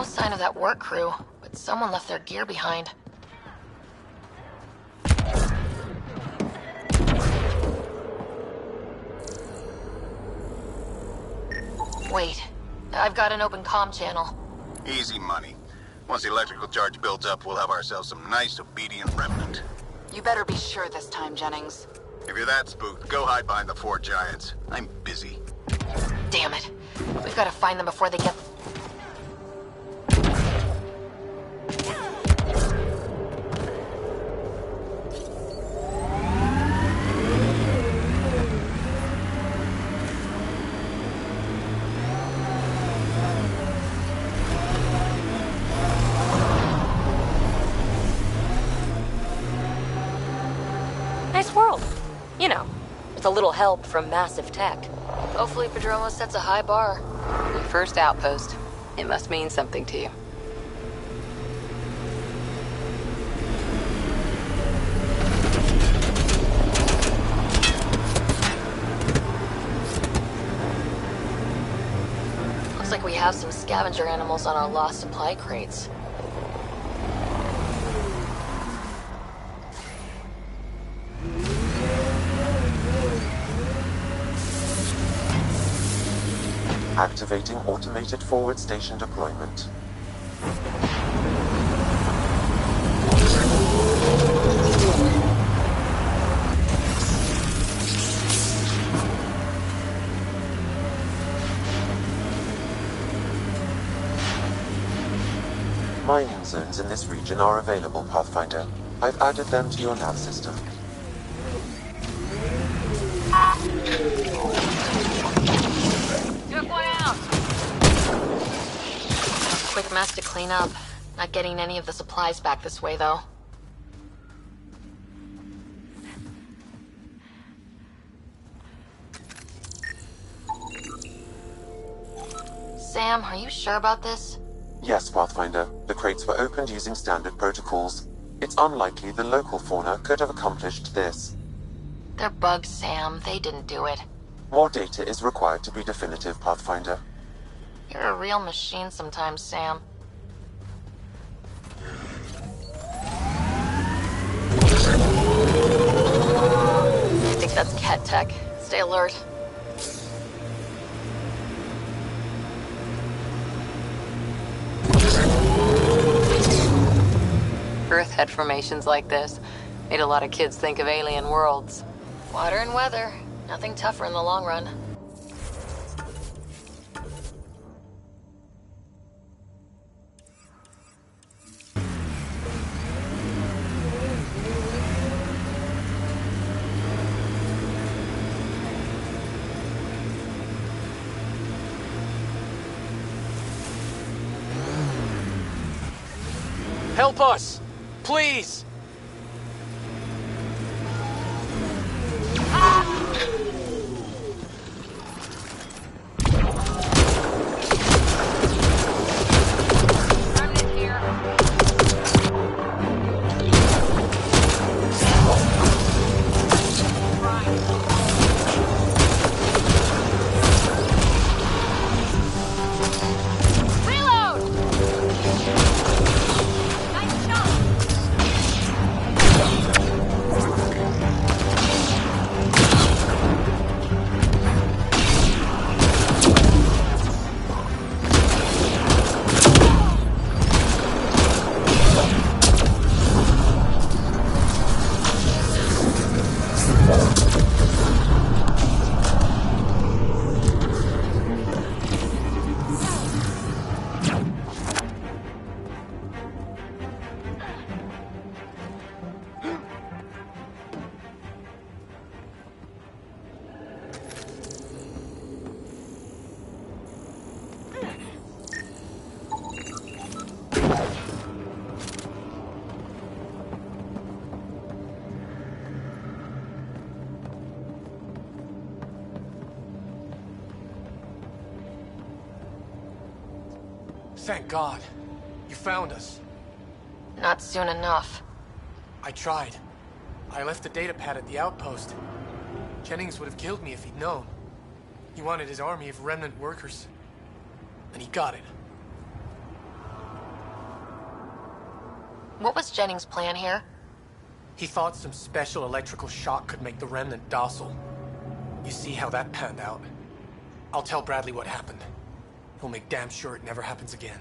No sign of that work crew, but someone left their gear behind. Wait, I've got an open comm channel. Easy money. Once the electrical charge builds up, we'll have ourselves some nice, obedient remnant. You better be sure this time, Jennings. If you're that spooked, go hide behind the four giants. I'm busy. Damn it. We've got to find them before they get... Nice world. You know, with a little help from massive tech. Hopefully Padromo sets a high bar. Your first outpost. It must mean something to you. Looks like we have some scavenger animals on our lost supply crates. Activating automated forward station deployment. Mining zones in this region are available, Pathfinder. I've added them to your nav system. Took one out! Quick mess to clean up. Not getting any of the supplies back this way, though. Sam, are you sure about this? Yes, Pathfinder. The crates were opened using standard protocols. It's unlikely the local fauna could have accomplished this. They're bugs, Sam. They didn't do it. More data is required to be definitive, Pathfinder. You're a real machine sometimes, Sam. I think that's cat tech. Stay alert. Earth head formations like this made a lot of kids think of alien worlds. Water and weather. Nothing tougher in the long run. Help us! Please! Thank God. You found us. Not soon enough. I tried. I left the data pad at the outpost. Jennings would have killed me if he'd known. He wanted his army of remnant workers. And he got it. What was Jennings' plan here? He thought some special electrical shock could make the Remnant docile. You see how that panned out. I'll tell Bradley what happened. He'll make damn sure it never happens again.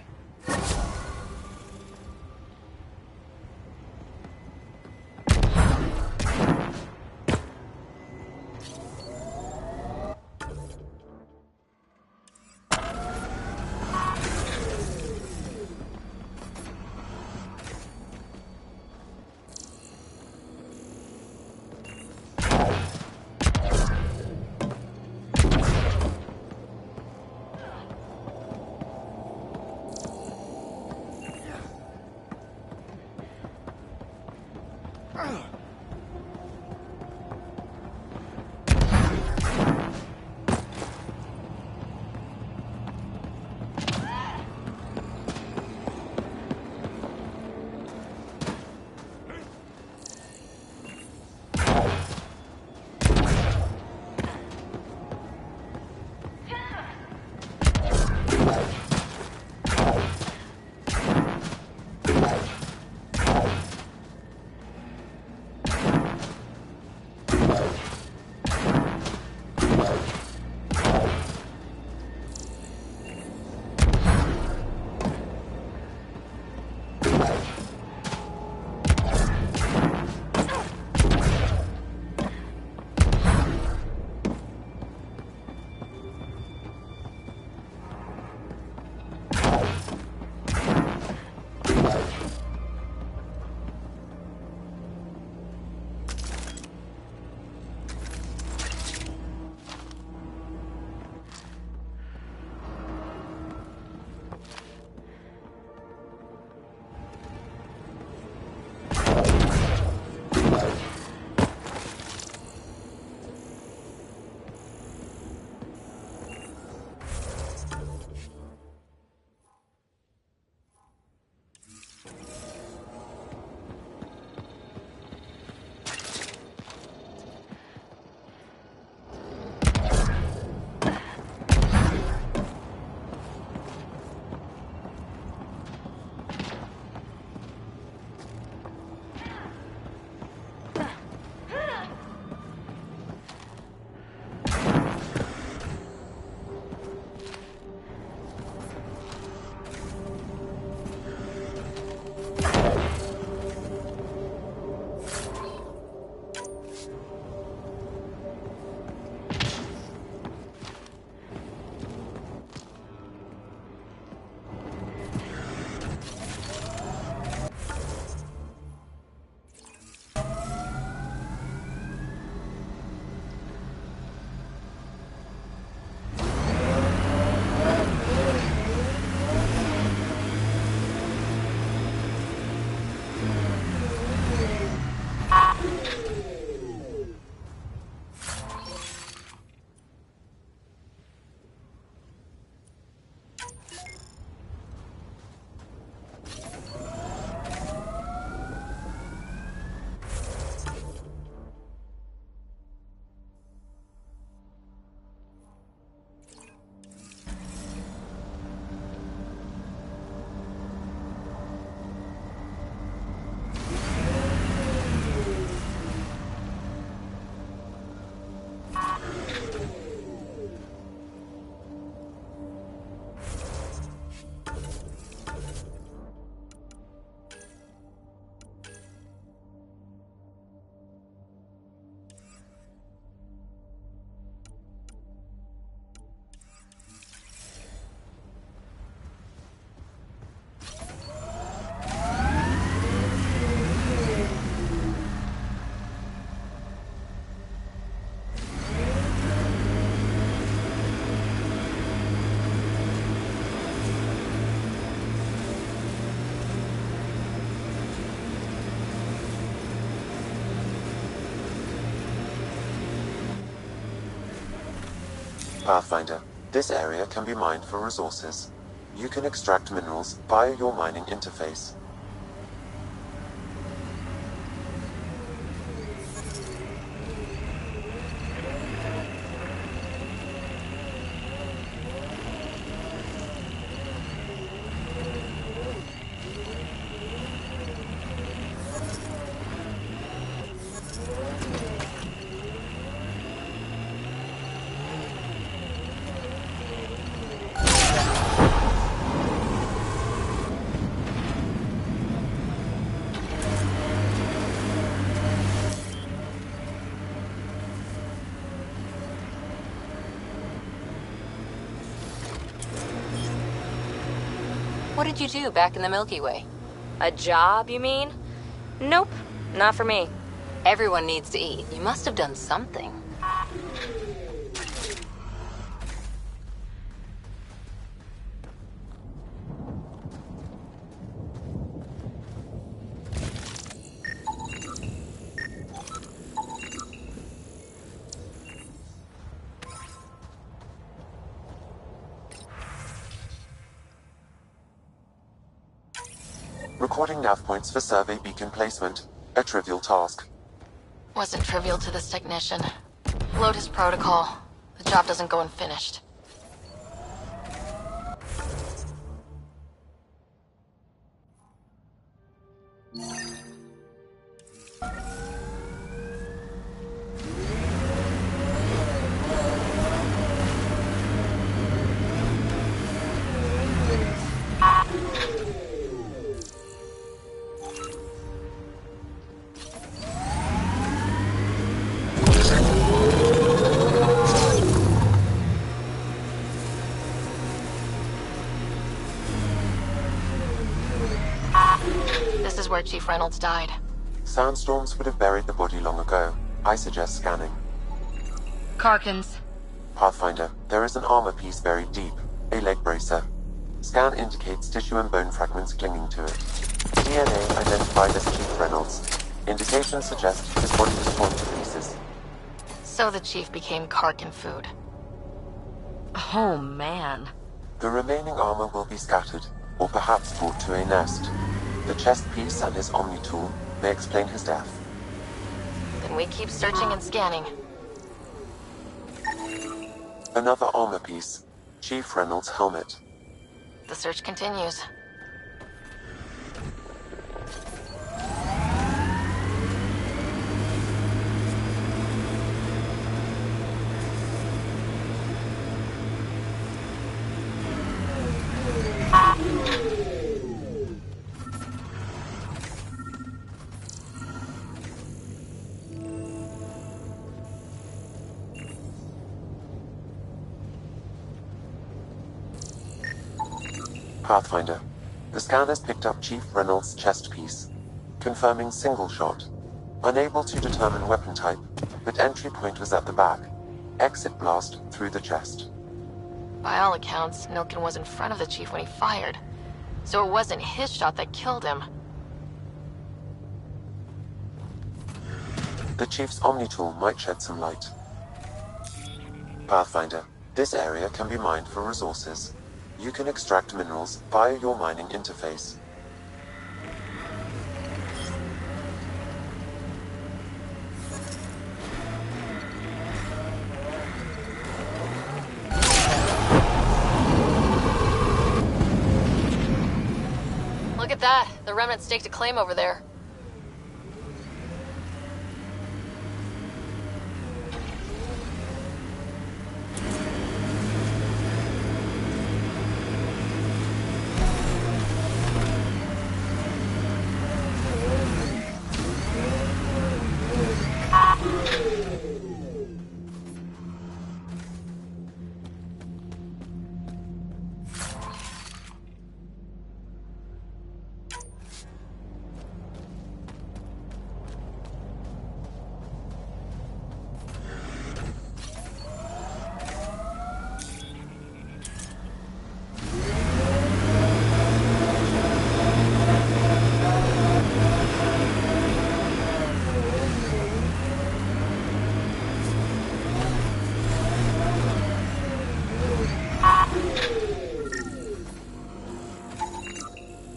Pathfinder, this area can be mined for resources. You can extract minerals via your mining interface. What did you do back in the Milky Way? A job, you mean? Nope, not for me. Everyone needs to eat. You must have done something. Recording nav points for survey beacon placement. A trivial task. Wasn't trivial to this technician. Load his protocol. The job doesn't go unfinished. This is where Chief Reynolds died. Sandstorms would have buried the body long ago. I suggest scanning. Karkins. Pathfinder, there is an armor piece buried deep. A leg bracer. Scan indicates tissue and bone fragments clinging to it. DNA identified as Chief Reynolds. Indications suggest his body was torn to pieces. So the Chief became Karkin food. Oh, man. The remaining armor will be scattered, or perhaps brought to a nest. The chest piece and his Omni tool may explain his death. Then we keep searching and scanning. Another armor piece. Chief Reynolds' helmet. The search continues. Pathfinder. The scanners picked up Chief Reynolds' chest piece, confirming single shot. Unable to determine weapon type, but entry point was at the back. Exit blast through the chest. By all accounts, Nilkin was in front of the Chief when he fired. So it wasn't his shot that killed him. The Chief's Omni tool might shed some light. Pathfinder. This area can be mined for resources. You can extract minerals via your mining interface. Look at that! The Remnant staked a claim over there.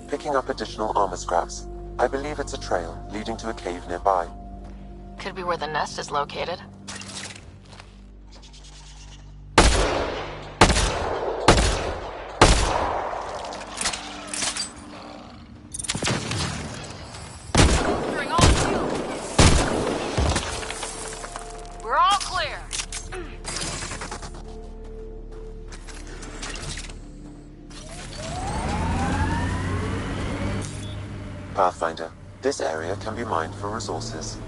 Picking up additional armor scraps. I believe it's a trail leading to a cave nearby. Could be where the nest is located. We're all clear. Pathfinder. This area can be mined for resources.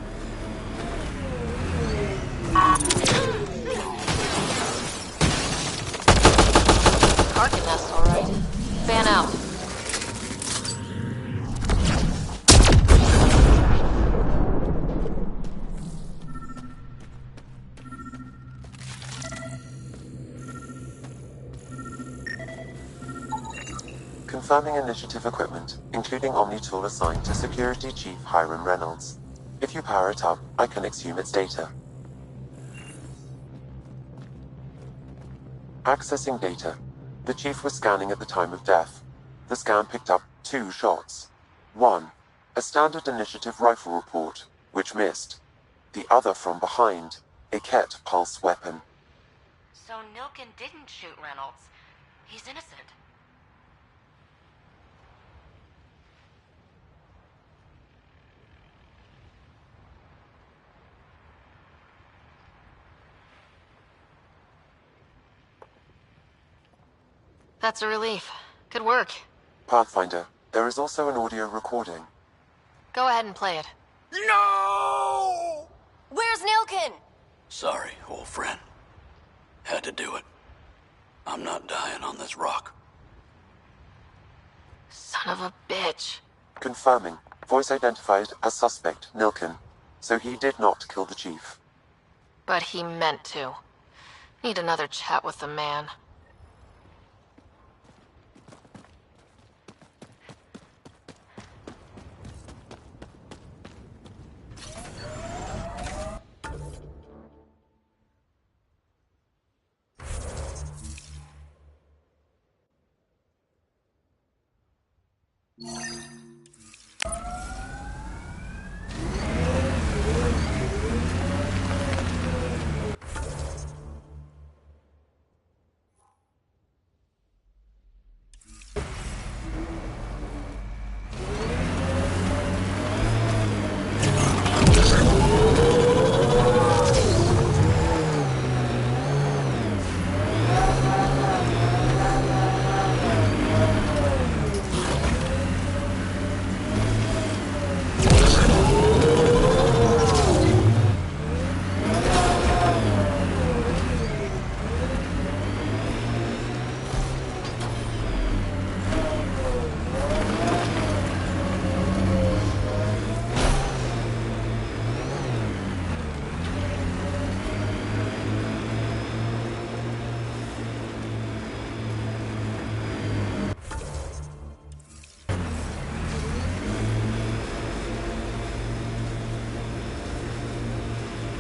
Karkin nest, all right. Fan out. Confirming initiative equipment, including Omni-tool assigned to Security Chief Hiram Reynolds. If you power it up, I can exhume its data. Accessing data. The Chief was scanning at the time of death. The scan picked up 2 shots. One, a standard initiative rifle report, which missed. The other from behind, a Ket pulse weapon. So Nilkin didn't shoot Reynolds. He's innocent. That's a relief. Good work. Pathfinder, there is also an audio recording. Go ahead and play it. No! Where's Nilkin? Sorry, old friend. Had to do it. I'm not dying on this rock. Son of a bitch. Confirming. Voice identified as suspect, Nilkin. So he did not kill the Chief. But he meant to. Need another chat with the man.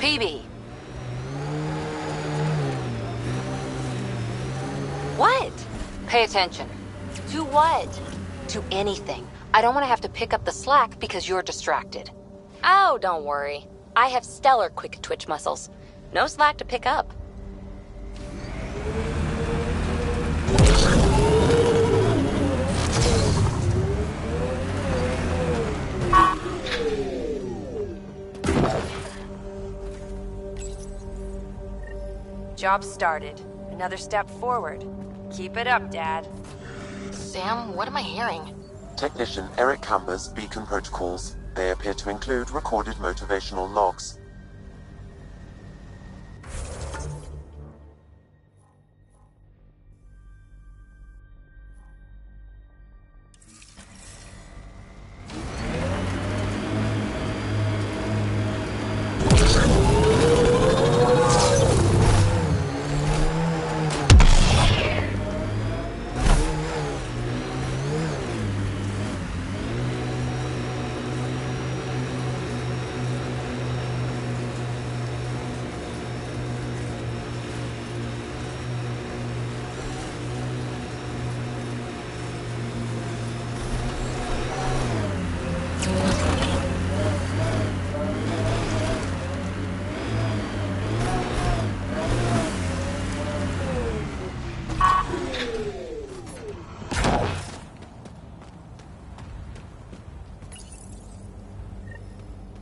PB. What? Pay attention. To what? To anything. I don't want to have to pick up the slack because you're distracted. Oh, don't worry. I have stellar quick twitch muscles. No slack to pick up. Job started. Another step forward. Keep it up, Dad. Sam, what am I hearing? Technician Eric Camber's beacon protocols. They appear to include recorded motivational logs.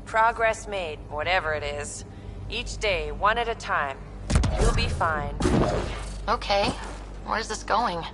Progress made, whatever it is. Each day, one at a time. You'll be fine. Okay. Where's this going?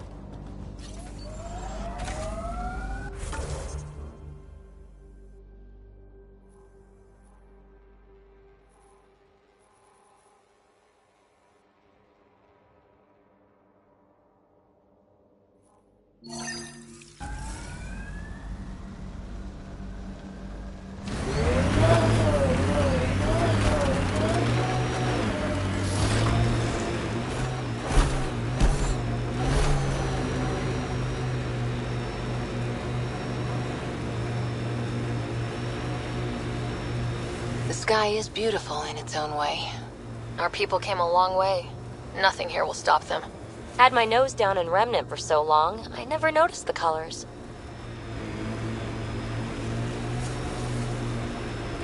sky is beautiful in its own way. Our people came a long way. Nothing here will stop them. Had my nose down in Remnant for so long, I never noticed the colors.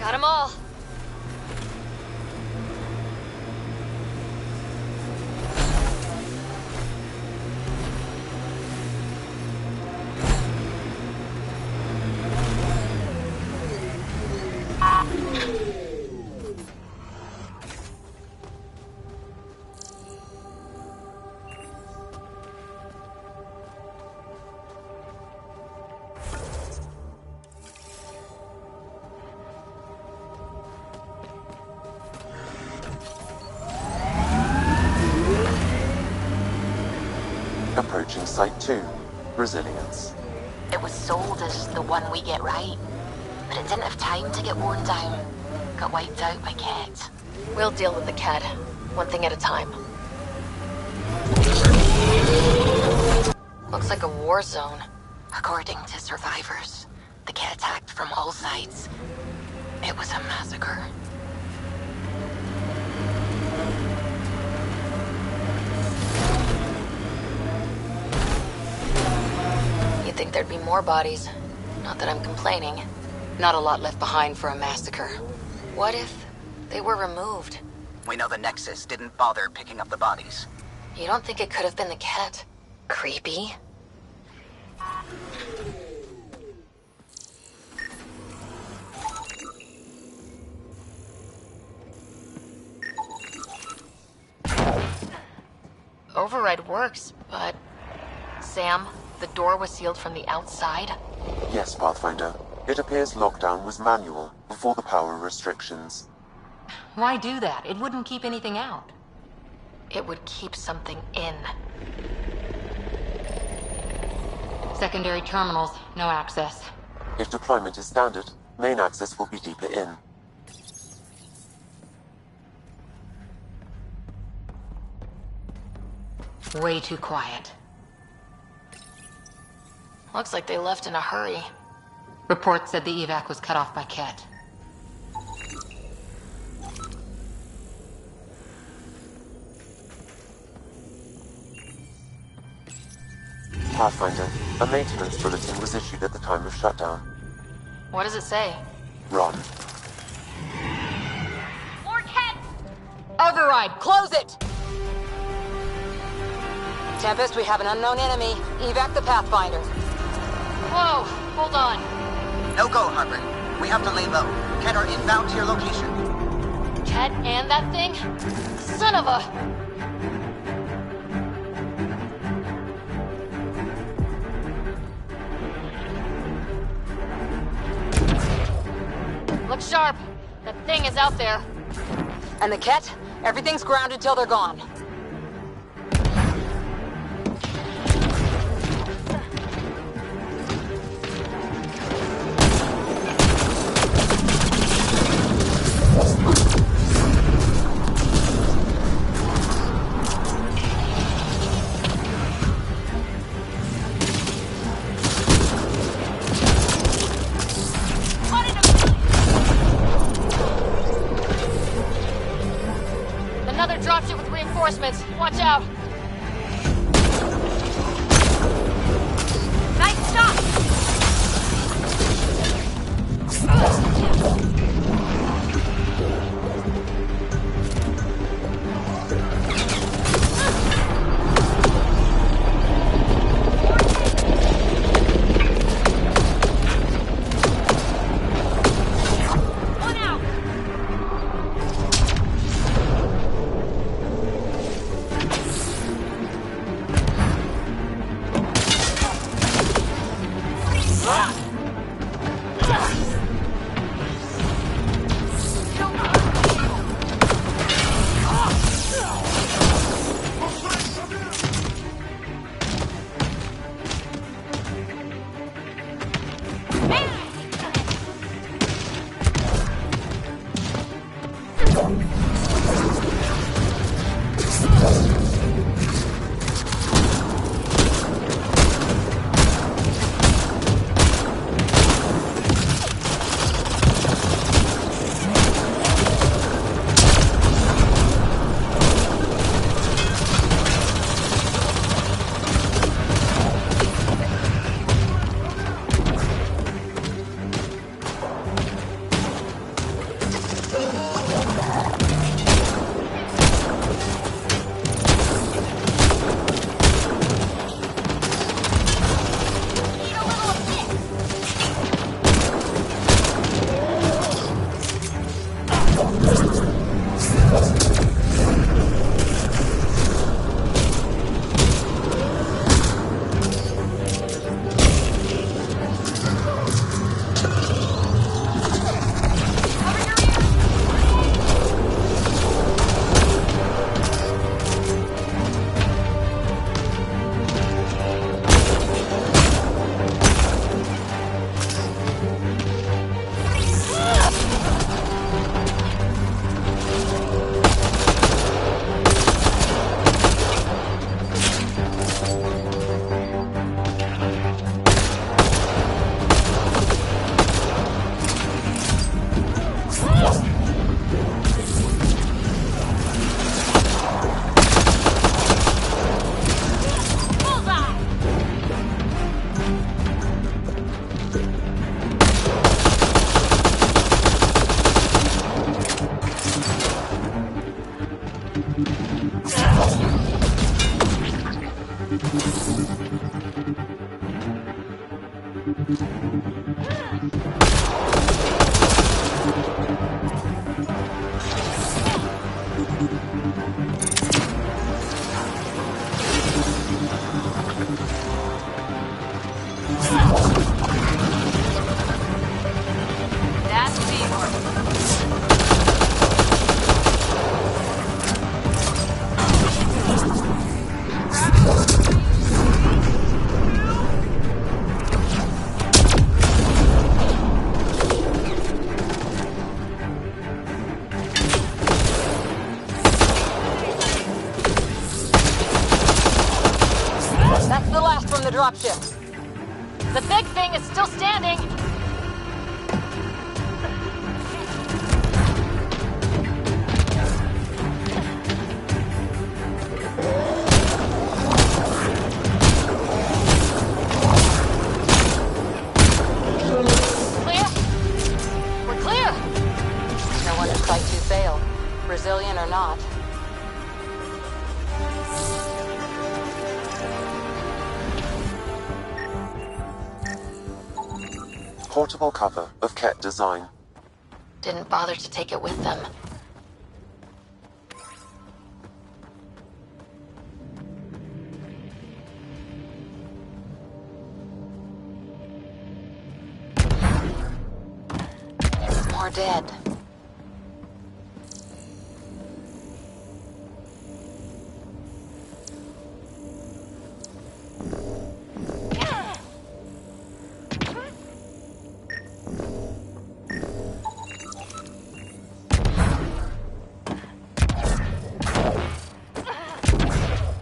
Got them all. Approaching Site 2, Resilience. It was sold as the one we get right, but it didn't have time to get worn down. Got wiped out by Ket. We'll deal with the Ket, one thing at a time. Looks like a war zone. According to survivors, the Ket attacked from all sides. It was a massacre. You'd think there'd be more bodies. Not that I'm complaining. Not a lot left behind for a massacre. What if they were removed? We know the Nexus didn't bother picking up the bodies. You don't think it could have been the Ket? Creepy. Override works, but... Sam, the door was sealed from the outside? Yes, Pathfinder. It appears lockdown was manual, before the power restrictions. Why do that? It wouldn't keep anything out. It would keep something in. Secondary terminals, no access. If deployment is standard, main access will be deeper in. Way too quiet. Looks like they left in a hurry. Reports said the evac was cut off by Ket. Pathfinder, a maintenance bulletin was issued at the time of shutdown. What does it say? Run. More Ket! Override, close it! Tempest, we have an unknown enemy. Evac the Pathfinder. Whoa, hold on. No go, Harper. We have to lay low. Ket are inbound to your location. Ket and that thing? Son of a... Look sharp. That thing is out there. And the Ket? Everything's grounded till they're gone. Another dropship with reinforcements. Watch out. Nice shot! That's teamwork. That's the last from the dropship. The big thing is still standing. Clear? We're clear! No wonder Site 2 failed. Brazilian or not. Portable cover of Ket design. Didn't bother to take it with them. More dead.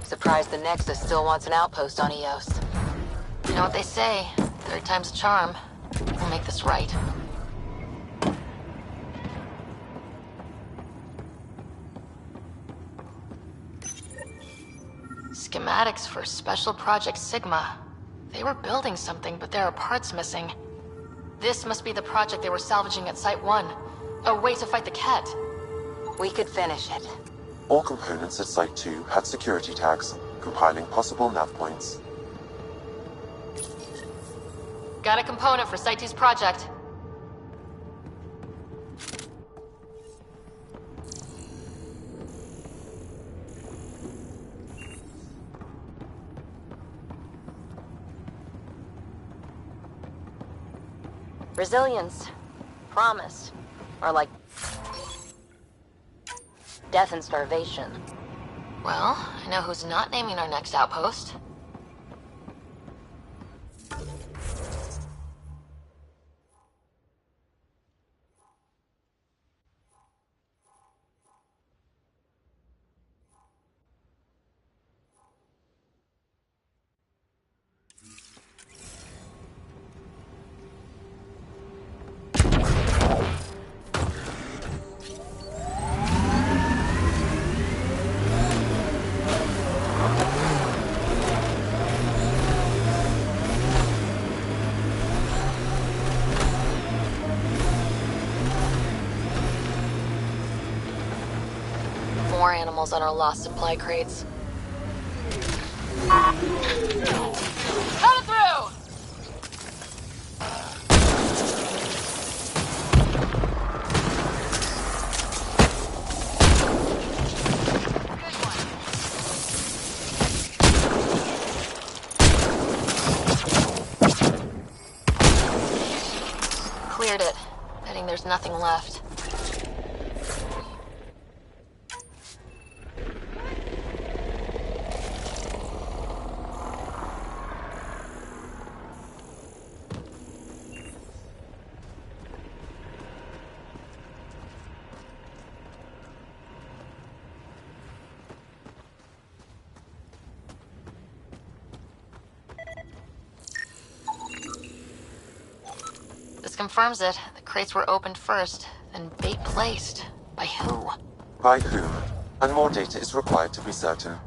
Surprised the Nexus still wants an outpost on Eos. You know what they say, third time's a charm. We'll make this right. Schematics for Special Project Sigma. They were building something, but there are parts missing. This must be the project they were salvaging at Site 1. A way to fight the Ket. We could finish it. All components at Site 2 had security tags, compiling possible nav points. Got a component for Site 2's project. Brazilians. Promised. Are like death and starvation. Well, I know who's not naming our next outpost. More animals on our lost supply crates. Coming through! Cleared it. Betting there's nothing left. This confirms it. The crates were opened first, then bait placed. By who? By whom? And more data is required to be certain.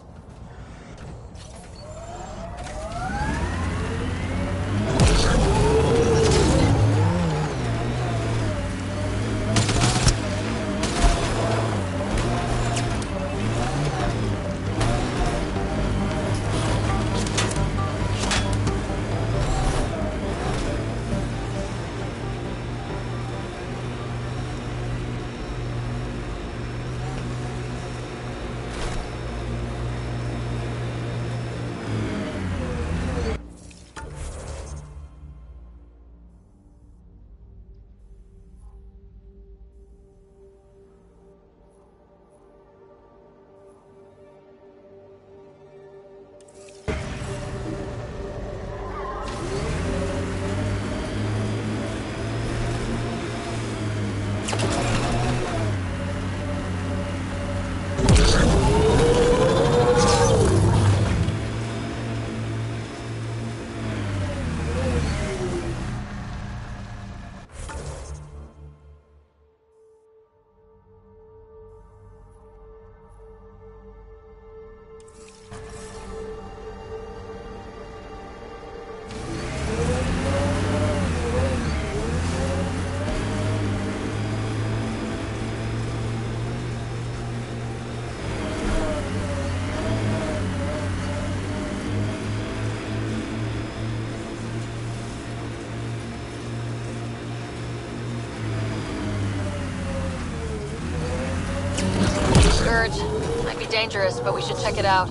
charge. Might be dangerous, but we should check it out.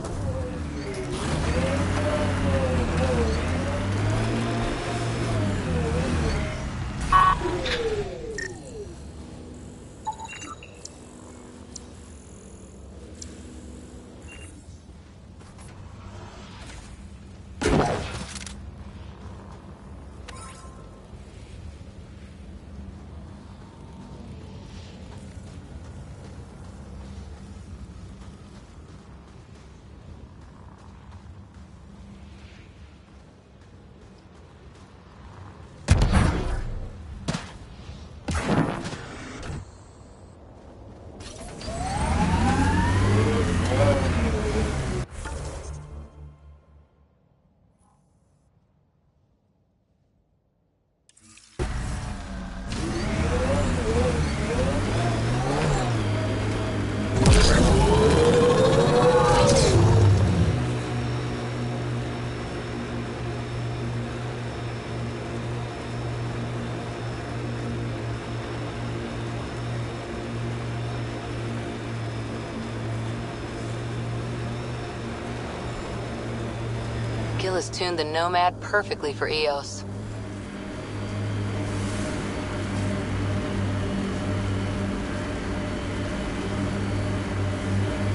Gil has tuned the Nomad perfectly for EOS.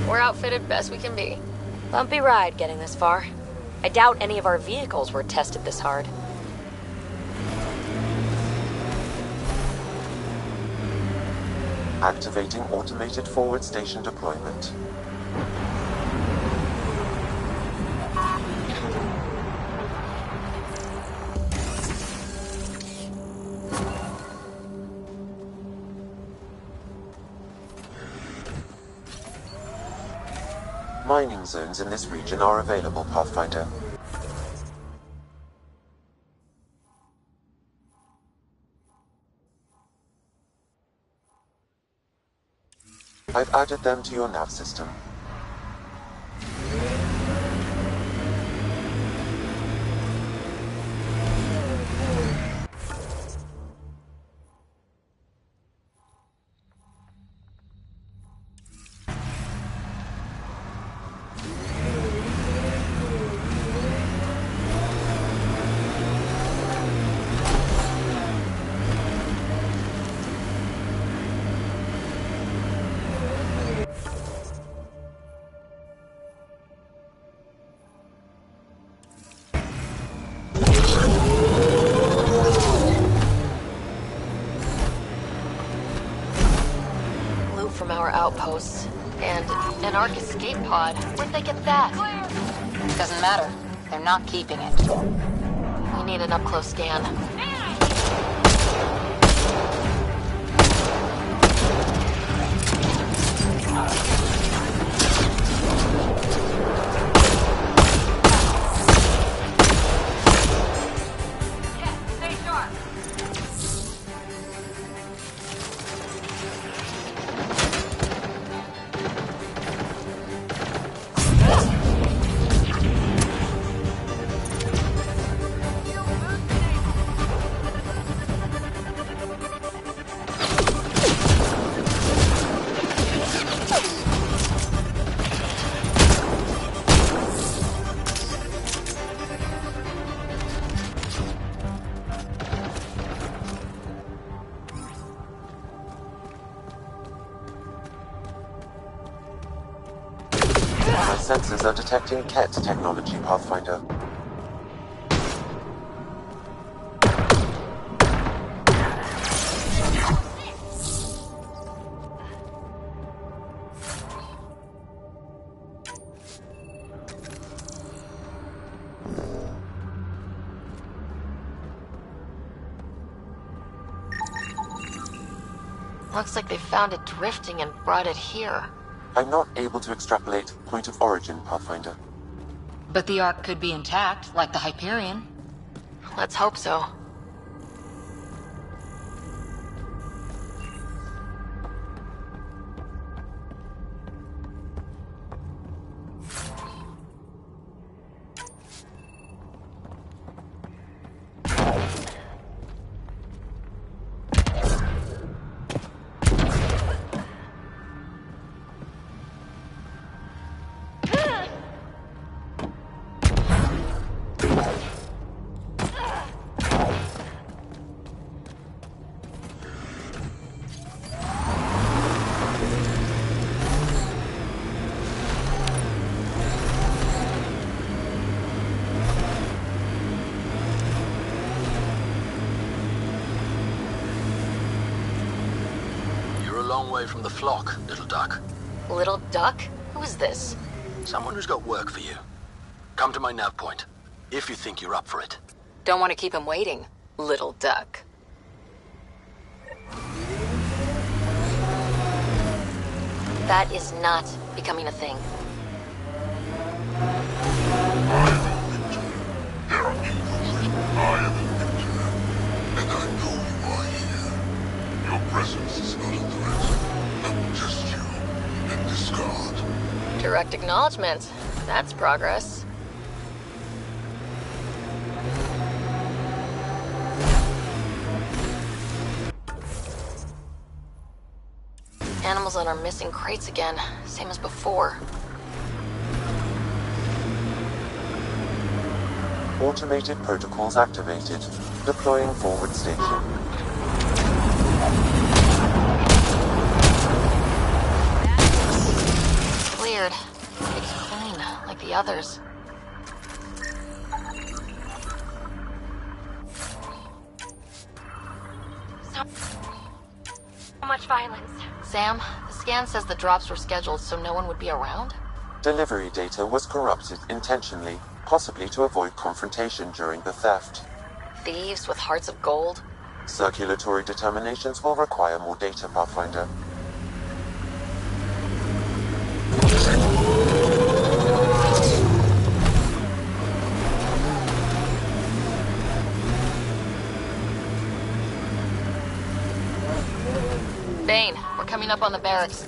We're outfitted best we can be. Bumpy ride getting this far. I doubt any of our vehicles were tested this hard. Activating automated forward station deployment. Mining zones in this region are available, Pathfinder. I've added them to your nav system. From our outposts. And an Ark escape pod. Where'd they get that? Doesn't matter. They're not keeping it. We need an up-close scan. My sensors are detecting KET technology, Pathfinder. Looks like they found it drifting and brought it here. I'm not able to extrapolate point of origin, Pathfinder. But the Ark could be intact, like the Hyperion. Let's hope so. long way from the flock, little duck. Little duck? Who is this? Someone who's got work for you. Come to my nav point, if you think you're up for it. Don't want to keep him waiting, little duck. That is not becoming a thing. Your presence is not a threat. Just you and discard. Direct acknowledgement. That's progress. Animals on our missing crates again, same as before. Automated protocols activated. Deploying forward station. Cleared. It's clean, like the others. So much violence. Sam, the scan says the drops were scheduled so no one would be around? Delivery data was corrupted intentionally, possibly to avoid confrontation during the theft. Thieves with hearts of gold? Circulatory determinations will require more data, Pathfinder. Bane, we're coming up on the barracks.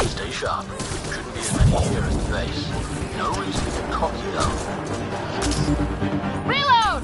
Stay sharp. Shouldn't be as many here as the base. No reason to cock it up. Reload!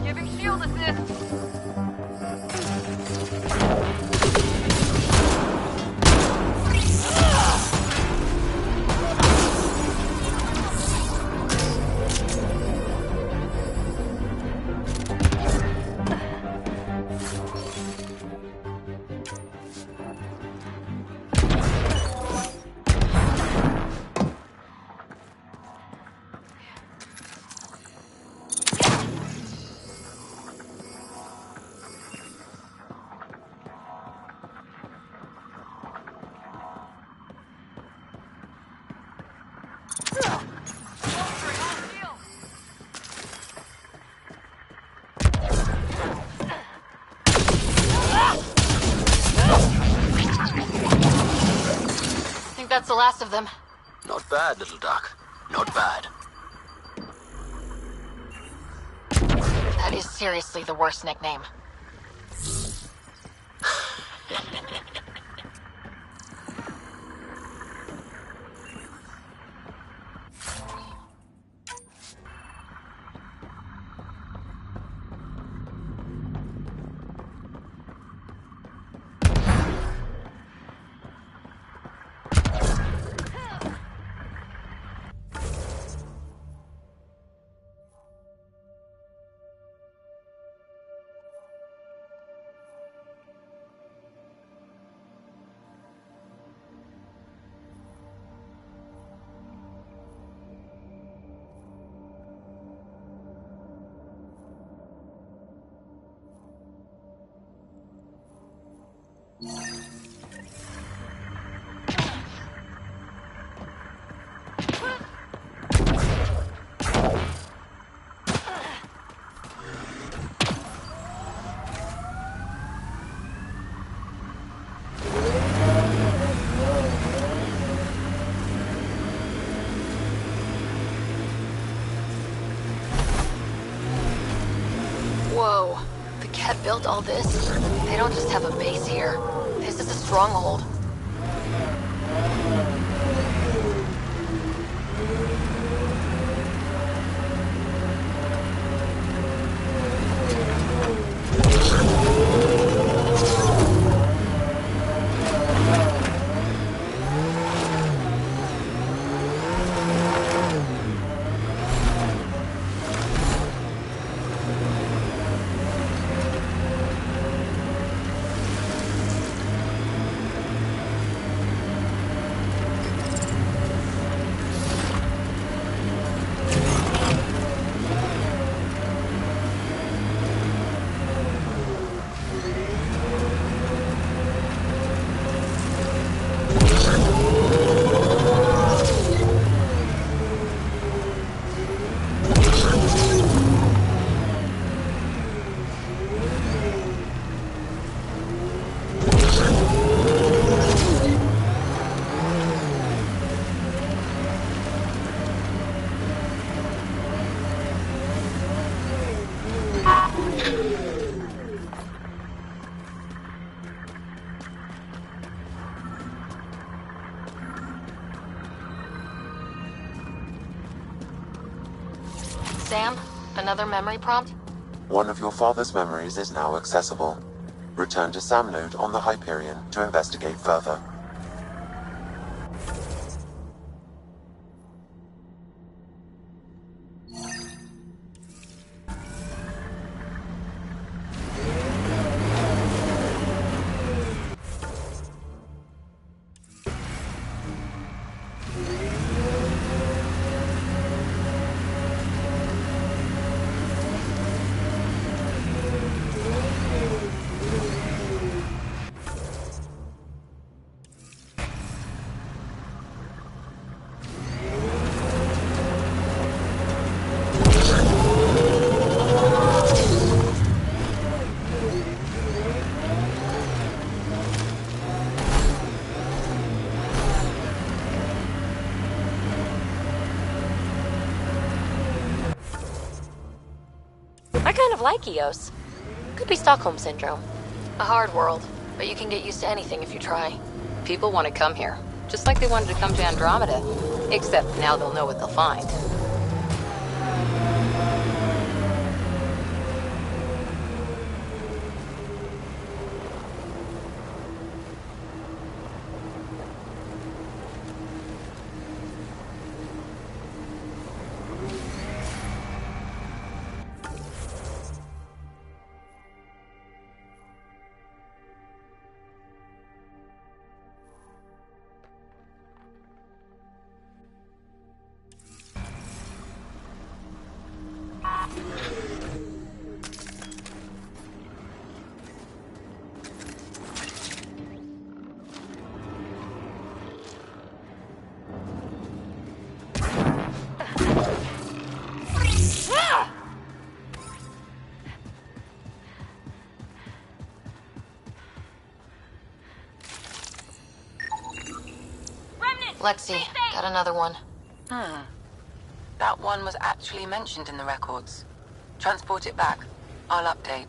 Giving shield assist. That's the last of them. Not bad, little duck. Not bad. That is seriously the worst nickname. Whoa. The Ket built all this? They don't just have a base here. This is a stronghold. Sam, another memory prompt? One of your father's memories is now accessible. Return to Sam node on the Hyperion to investigate further. I kind of like Eos. Could be Stockholm Syndrome. A hard world, but you can get used to anything if you try. People want to come here, just like they wanted to come to Andromeda. Except now they'll know what they'll find. Lexi, got another one. That one was actually mentioned in the records. Transport it back. I'll update.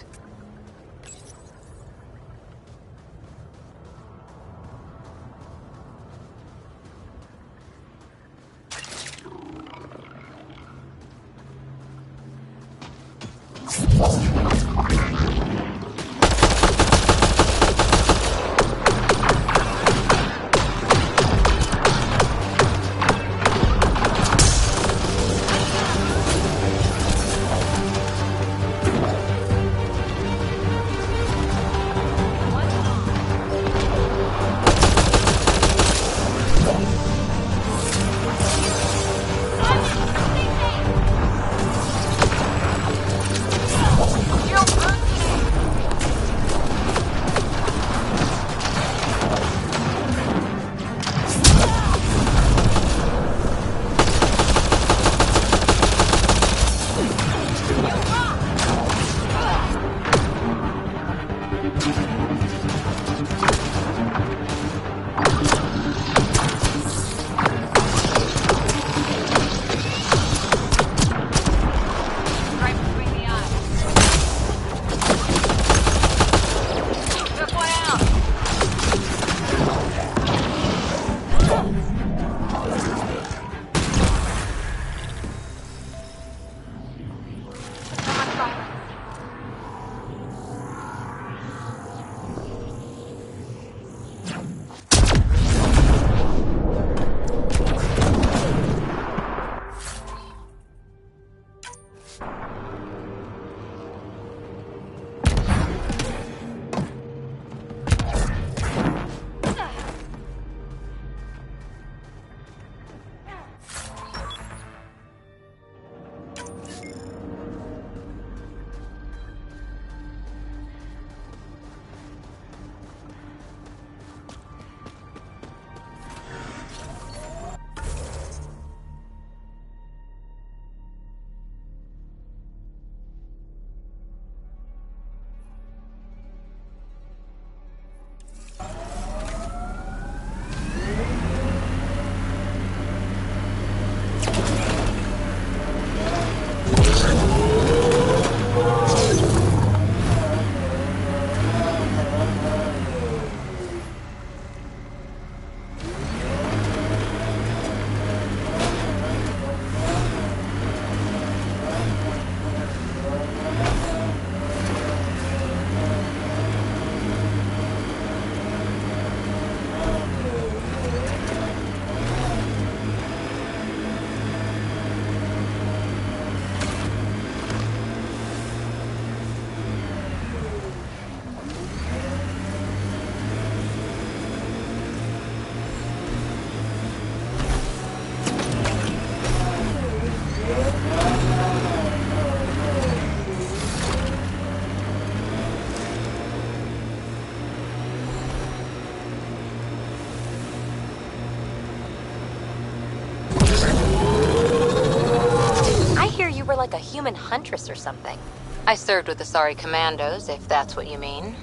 you were like a human huntress or something. I served with the Sorry Commandos, if that's what you mean.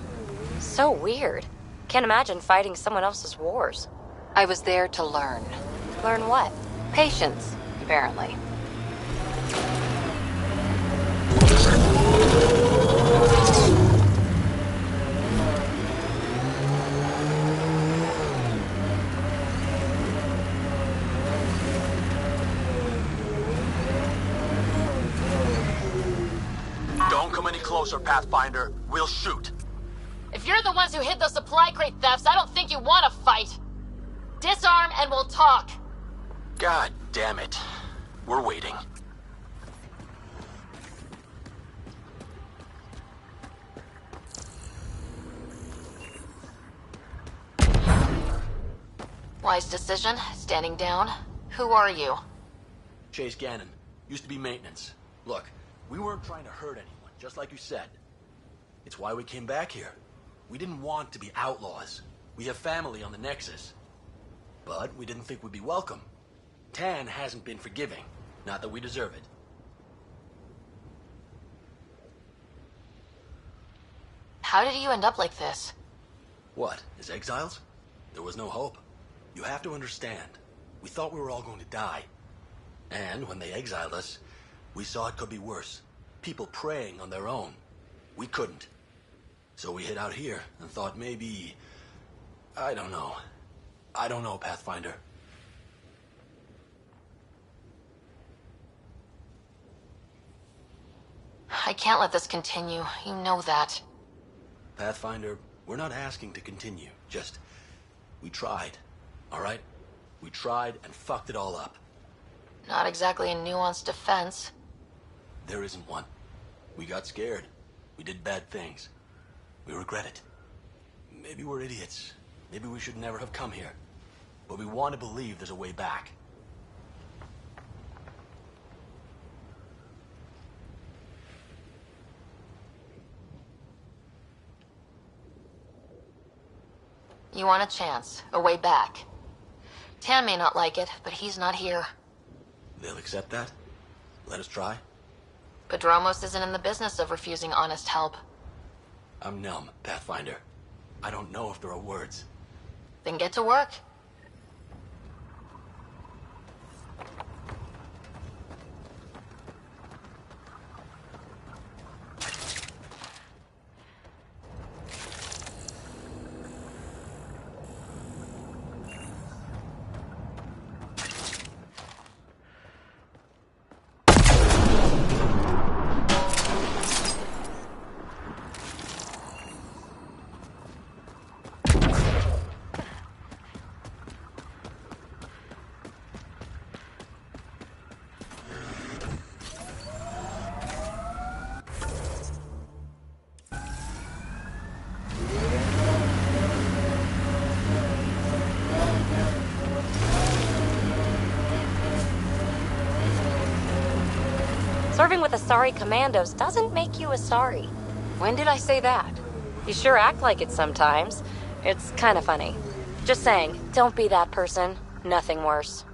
So weird. Can't imagine fighting someone else's wars. I was there to learn. Learn what? Patience, apparently. Don't come any closer, Pathfinder. We'll shoot. If you're the ones who hid those supply crate thefts, I don't think you want to fight. Disarm and we'll talk. God damn it. We're waiting. Wise decision, standing down. Who are you? Chase Gannon. Used to be maintenance. Look, we weren't trying to hurt anyone, just like you said. It's why we came back here. We didn't want to be outlaws. We have family on the Nexus. But we didn't think we'd be welcome. Tan hasn't been forgiving. Not that we deserve it. How did you end up like this? What, as exiles? There was no hope. You have to understand. We thought we were all going to die. And when they exiled us, we saw it could be worse. People preying on their own. We couldn't. So we hid out here and thought maybe... I don't know. I don't know, Pathfinder. I can't let this continue. You know that. Pathfinder, we're not asking to continue. Just, we tried. All right? We tried and fucked it all up. Not exactly a nuanced defense. There isn't one. We got scared. We did bad things. We regret it. Maybe we're idiots. Maybe we should never have come here. But we want to believe there's a way back. You want a chance, a way back. Tan may not like it, but he's not here. They'll accept that? Let us try? Padromos isn't in the business of refusing honest help. I'm numb, Pathfinder. I don't know if there are words. Then get to work. Serving with the Sorry Commandos doesn't make you a sorry. When did I say that? You sure act like it sometimes. It's kind of funny. Just saying, don't be that person. Nothing worse.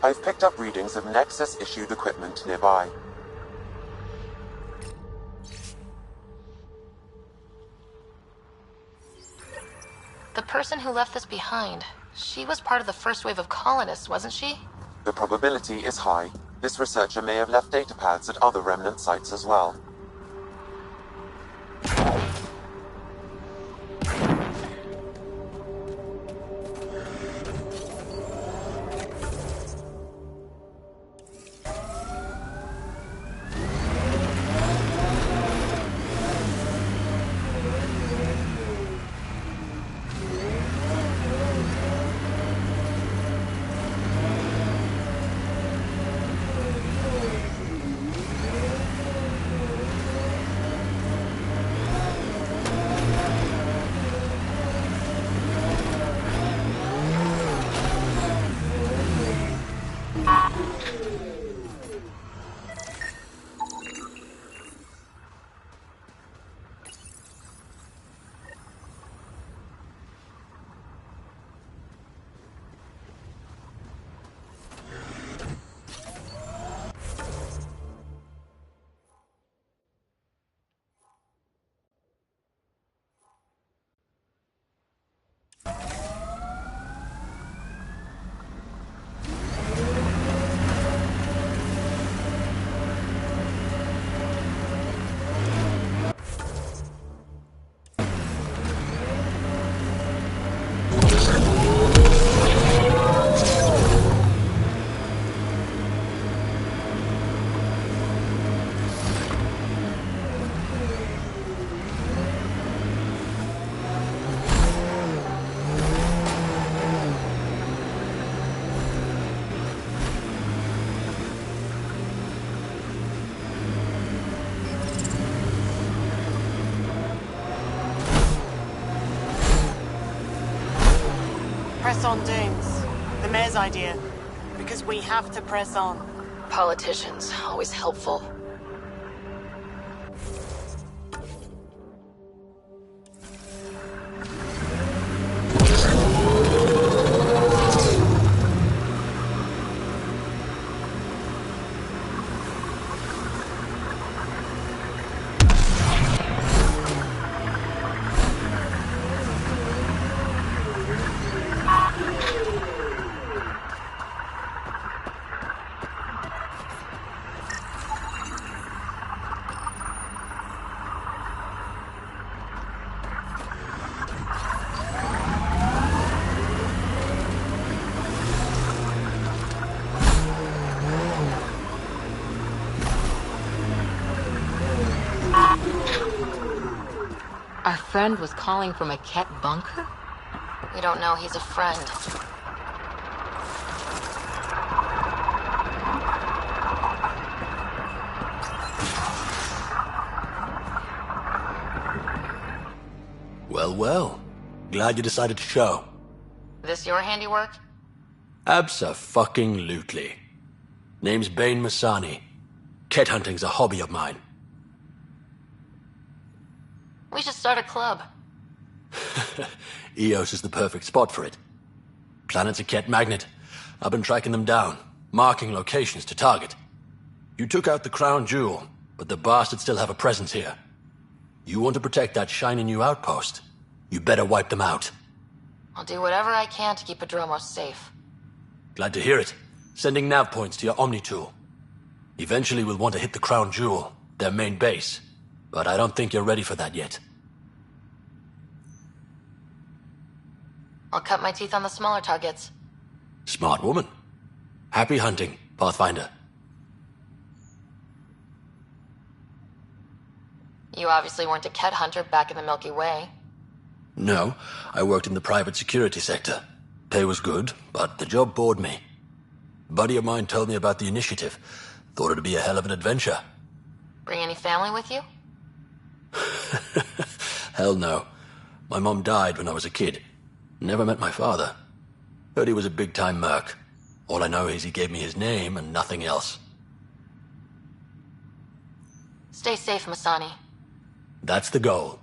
I've picked up readings of Nexus-issued equipment nearby. The person who left this behind, she was part of the first wave of colonists, wasn't she? The probability is high. This researcher may have left datapads at other remnant sites as well. Press on, Dooms. The mayor's idea. Because we have to press on. Politicians, always helpful. Our friend was calling from a Ket bunker? We don't know he's a friend. Well, well. Glad you decided to show. This your handiwork? Abso-fucking-lutely. Name's Bain Masani. Ket hunting's a hobby of mine. We should start a club. Eos is the perfect spot for it. Planet's a Ket magnet. I've been tracking them down, marking locations to target. You took out the crown jewel, but the bastards still have a presence here. You want to protect that shiny new outpost? You better wipe them out. I'll do whatever I can to keep Padromos safe. Glad to hear it. Sending nav points to your Omni tool. Eventually we'll want to hit the crown jewel, their main base. But I don't think you're ready for that yet. I'll cut my teeth on the smaller targets. Smart woman. Happy hunting, Pathfinder. You obviously weren't a Ket hunter back in the Milky Way. No, I worked in the private security sector. Pay was good, but the job bored me. A buddy of mine told me about the initiative. Thought it'd be a hell of an adventure. Bring any family with you? Hell no. My mom died when I was a kid. Never met my father. Heard he was a big-time merc. All I know is he gave me his name and nothing else. Stay safe, Masani. That's the goal.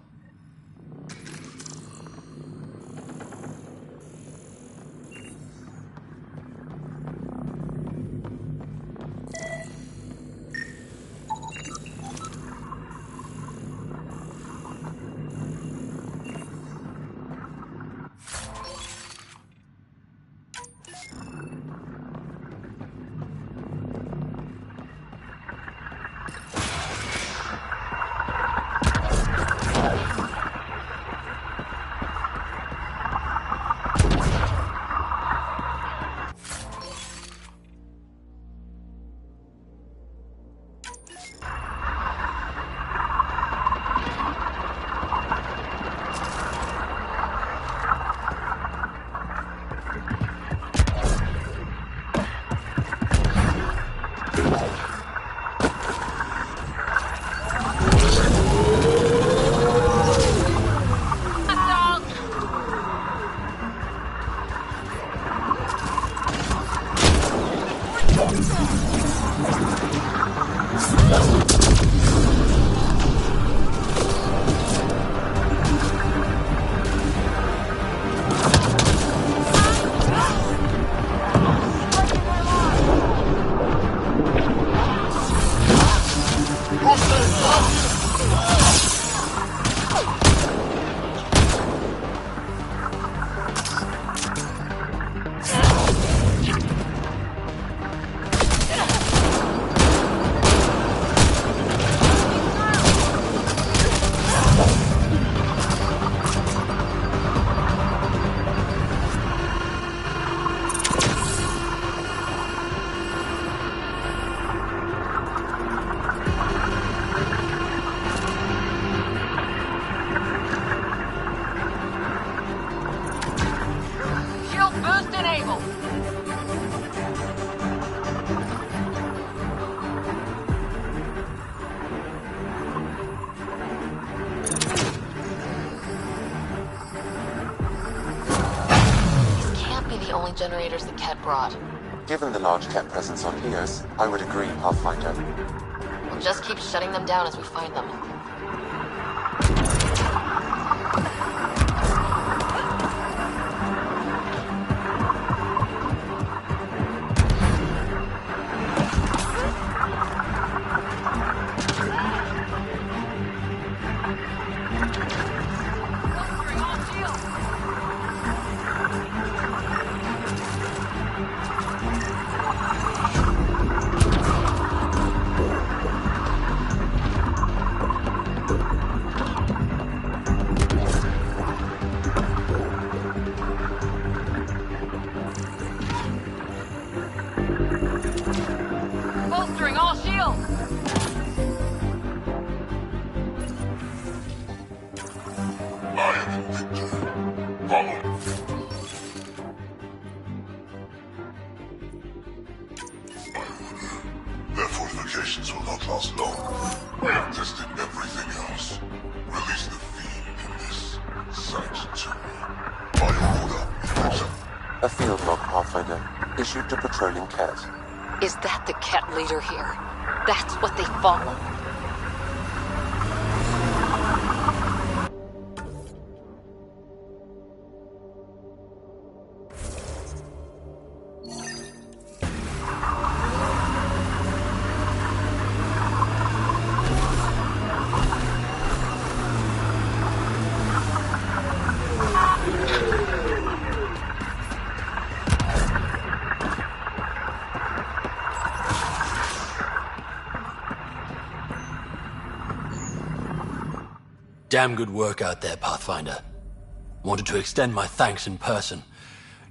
only generators the Ket brought. Given the large Ket presence on Eos, I would agree, Pathfinder. We'll just keep shutting them down as we find them. Bolstering all shields! Their fortifications will not last long. We have tested everything else. Release the fiend in this sanctuary. By your order, Inquisitor. A field log, Pathfinder, issued to patrolling Ket. Is that the Ket leader here? That's what they follow. Damn good work out there, Pathfinder. Wanted to extend my thanks in person.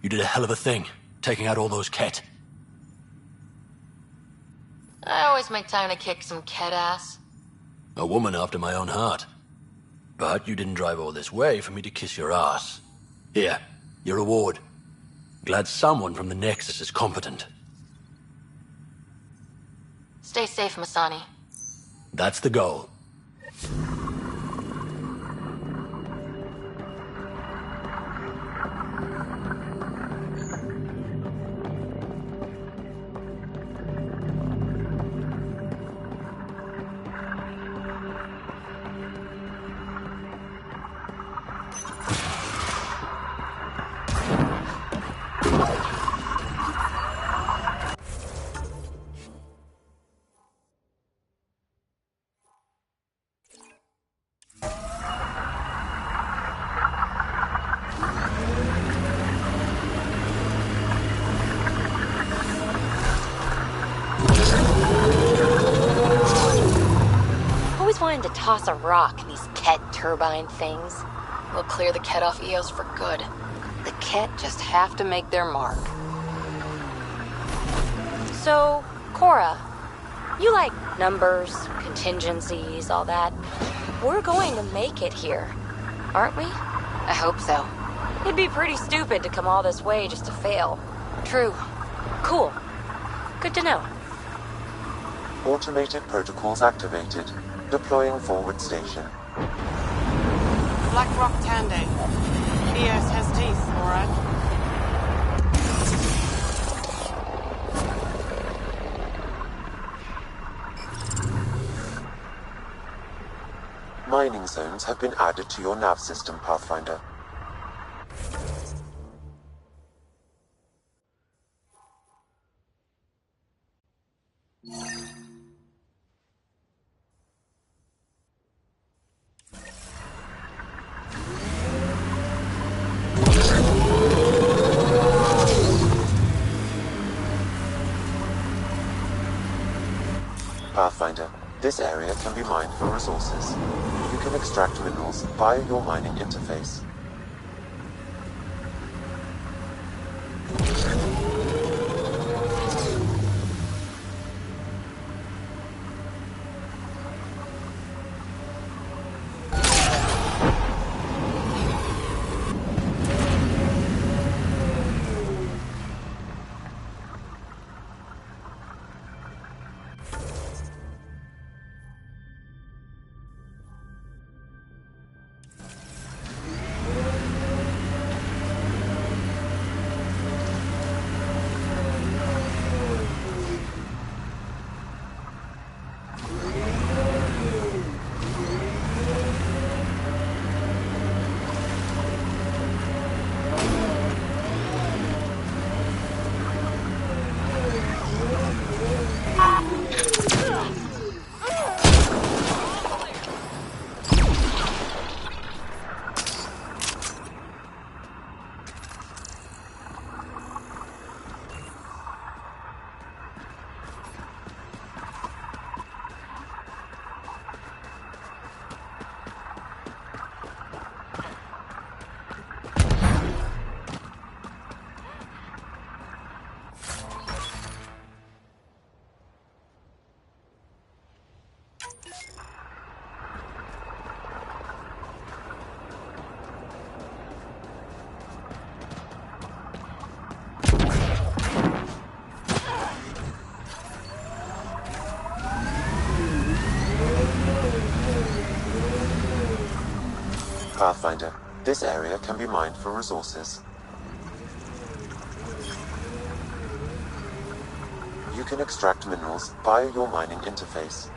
You did a hell of a thing, taking out all those Ket. I always make time to kick some Ket ass. A woman after my own heart. But you didn't drive all this way for me to kiss your ass. Here, your reward. Glad someone from the Nexus is competent. Stay safe, Masani. That's the goal. Wanted to toss a rock in these Ket turbine things. We'll clear the Ket off Eos for good. The Ket just have to make their mark. So, Cora, you like numbers, contingencies, all that. We're going to make it here, aren't we? I hope so. It'd be pretty stupid to come all this way just to fail. True. Cool. Good to know. Automated protocols activated. Deploying forward station. Black Rock Tande. Eos has teeth, all right? Mining zones have been added to your nav system, Pathfinder. Pathfinder, this area can be mined for resources. You can extract minerals via your mining interface. Pathfinder, this area can be mined for resources. You can extract minerals via your mining interface.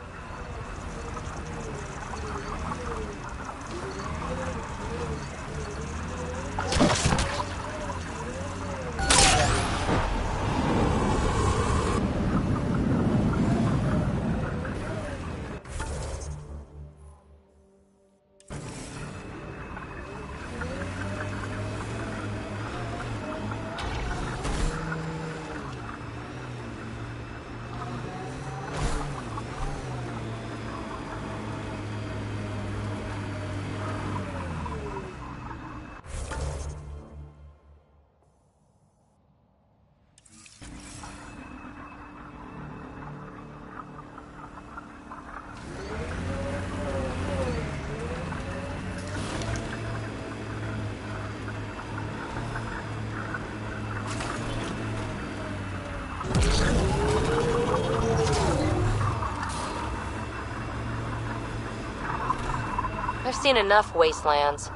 I've seen enough wastelands.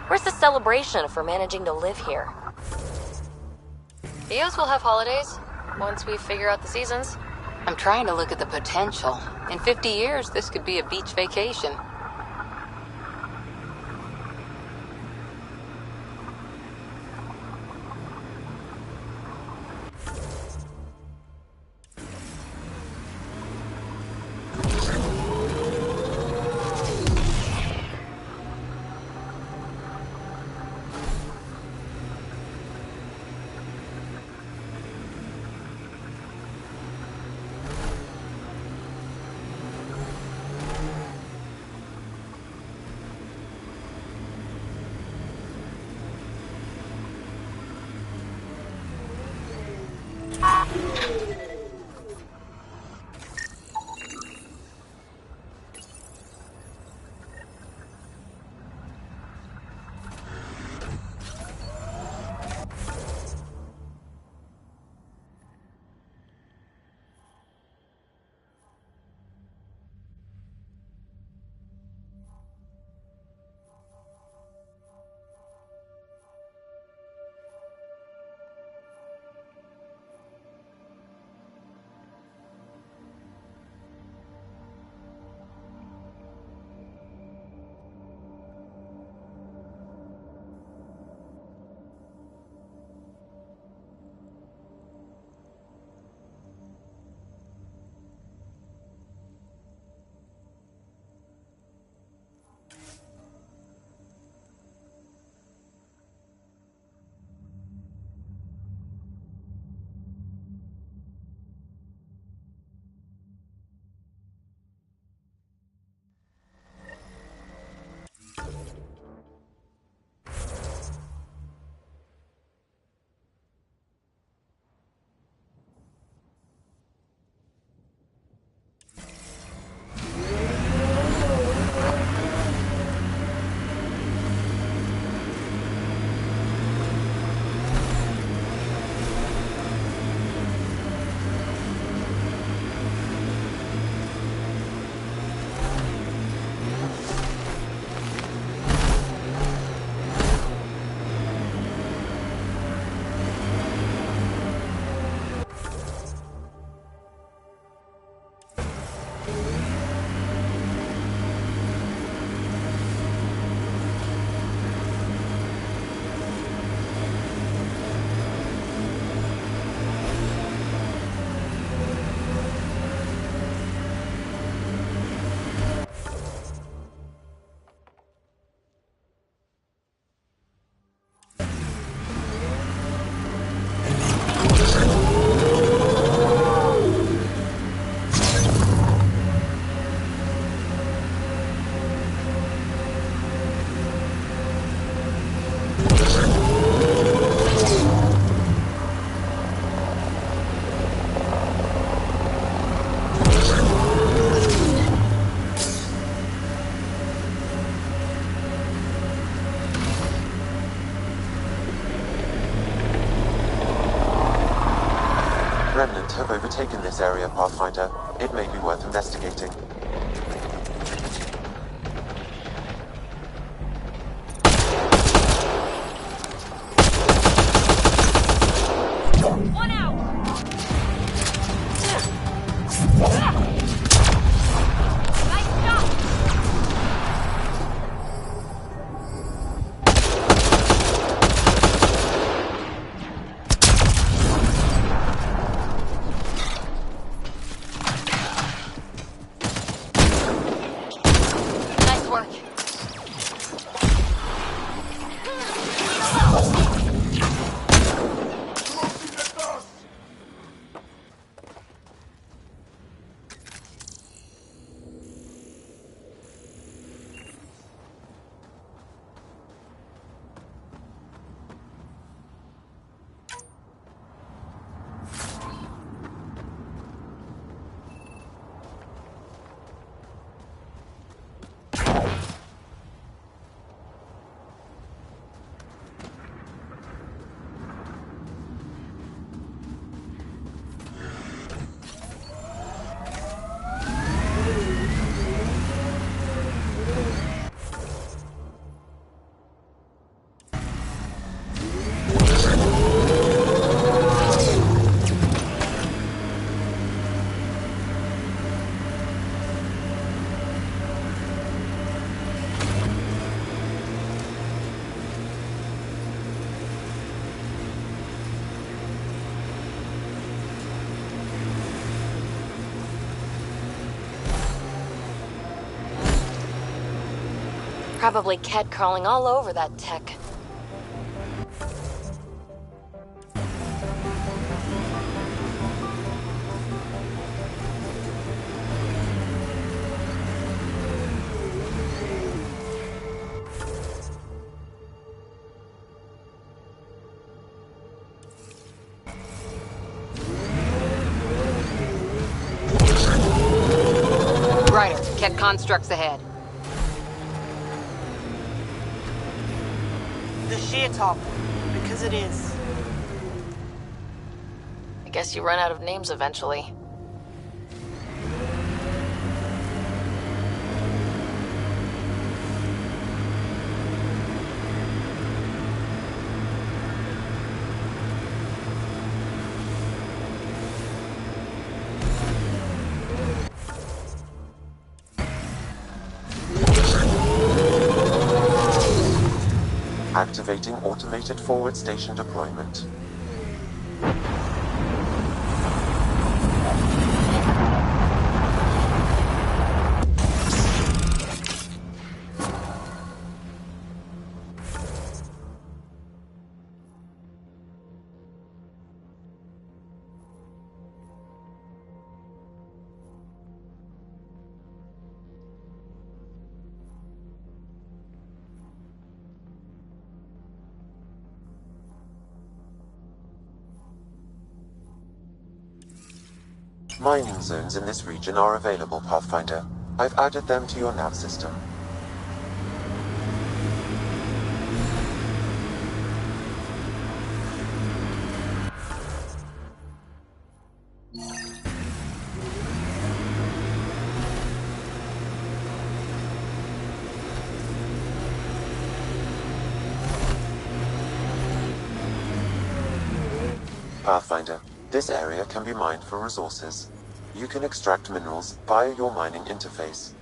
Where's the celebration for managing to live here? EOS will have holidays, once we figure out the seasons. I'm trying to look at the potential. In 50 years, this could be a beach vacation. Remnant have overtaken this area, Pathfinder. It may be worth investigating. Probably cat crawling all over that tech. Ryder, Ket constructs ahead. The sheer top, because it is. I guess you run out of names eventually. Activating automated forward station deployment. Mining zones in this region are available, Pathfinder. I've added them to your nav system. Pathfinder, this area can be mined for resources. You can extract minerals via your mining interface.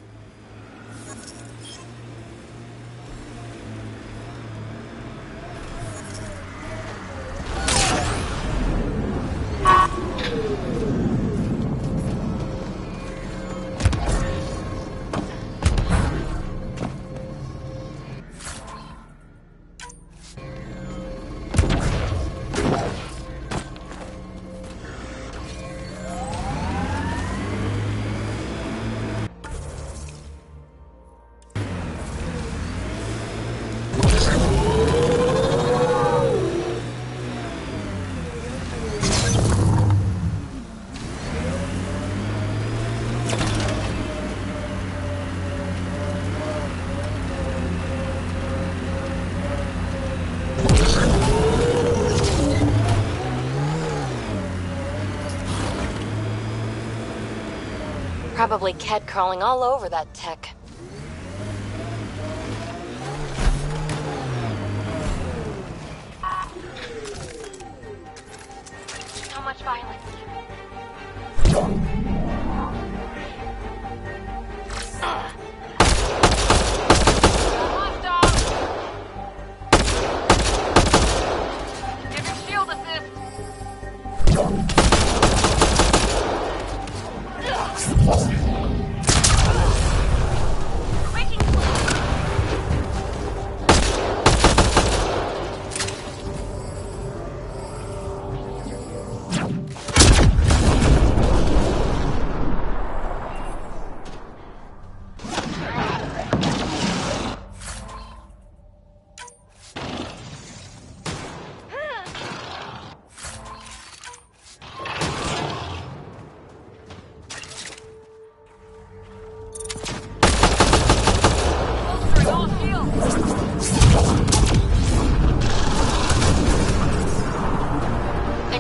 Probably cat crawling all over that tech. So much violence. Give your shield assist.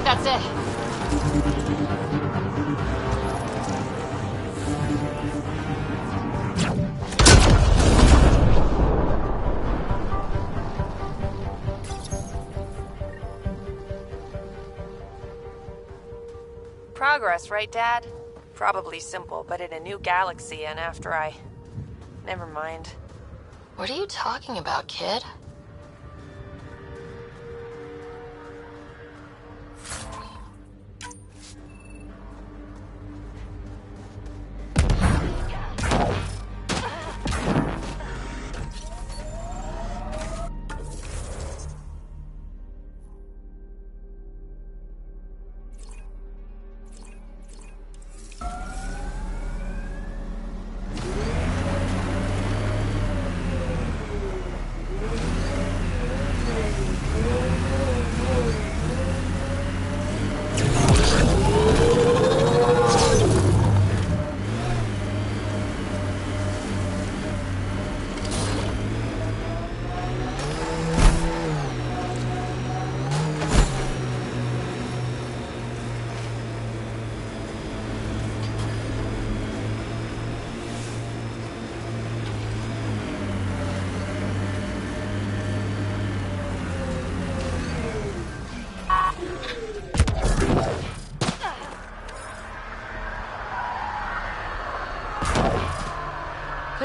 That's it. Progress, right, Dad? Probably simple, but in a new galaxy and after I... Never mind. What are you talking about, kid?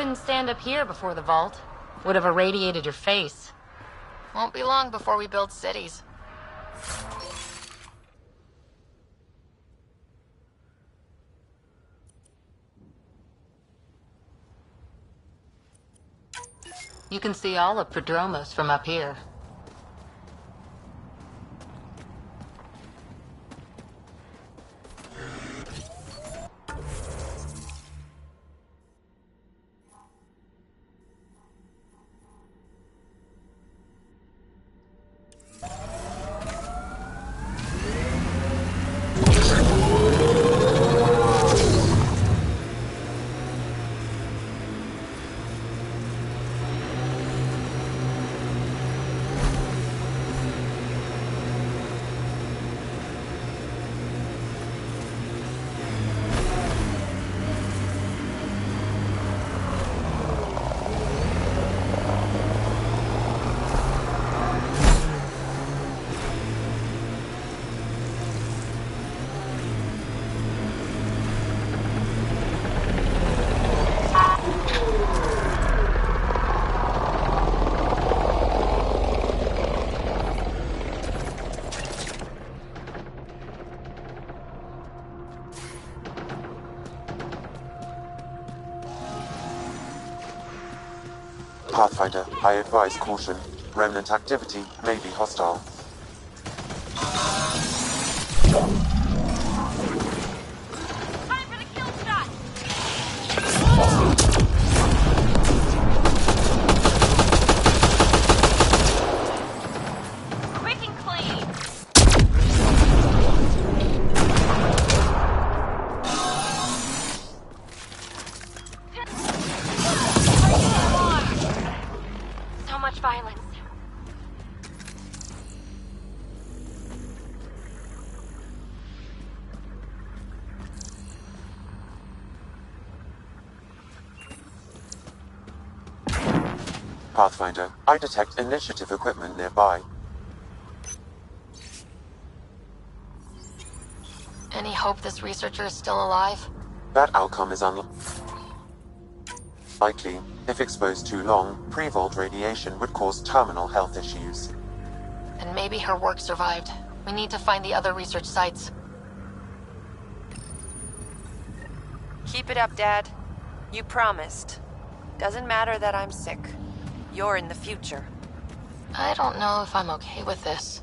didn't stand up here before the vault. Would have irradiated your face. Won't be long before we build cities. You can see all of Prodromos from up here. Pathfinder, I advise caution. Remnant activity may be hostile. Pathfinder, I detect initiative equipment nearby. Any hope this researcher is still alive? That outcome is unlikely. If exposed too long, pre-vault radiation would cause terminal health issues. And maybe her work survived. We need to find the other research sites. Keep it up, Dad. You promised. Doesn't matter that I'm sick. You're in the future. I don't know if I'm okay with this.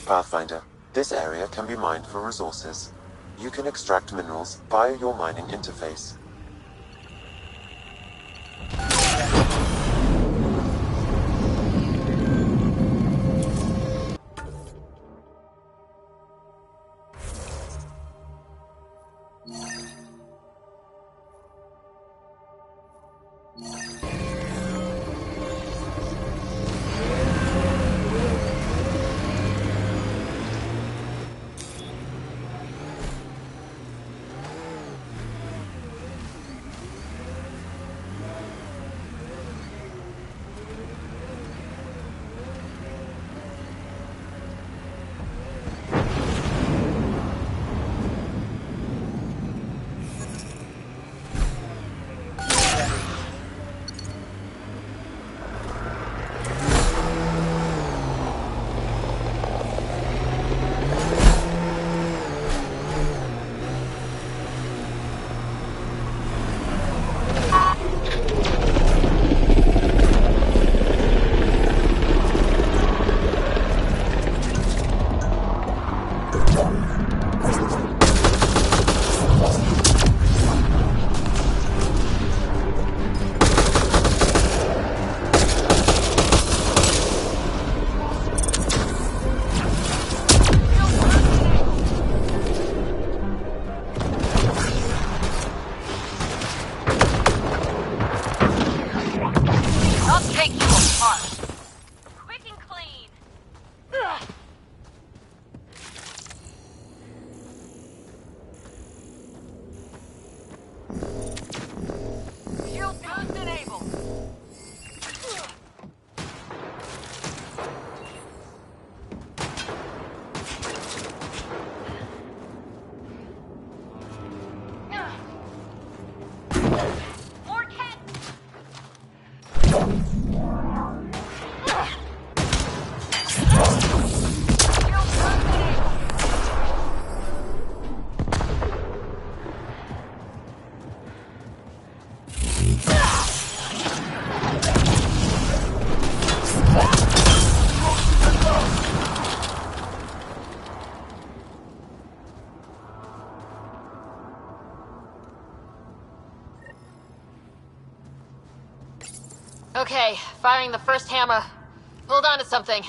Pathfinder, this area can be mined for resources. You can extract minerals via your mining interface. Okay, firing the first hammer. Hold on to something.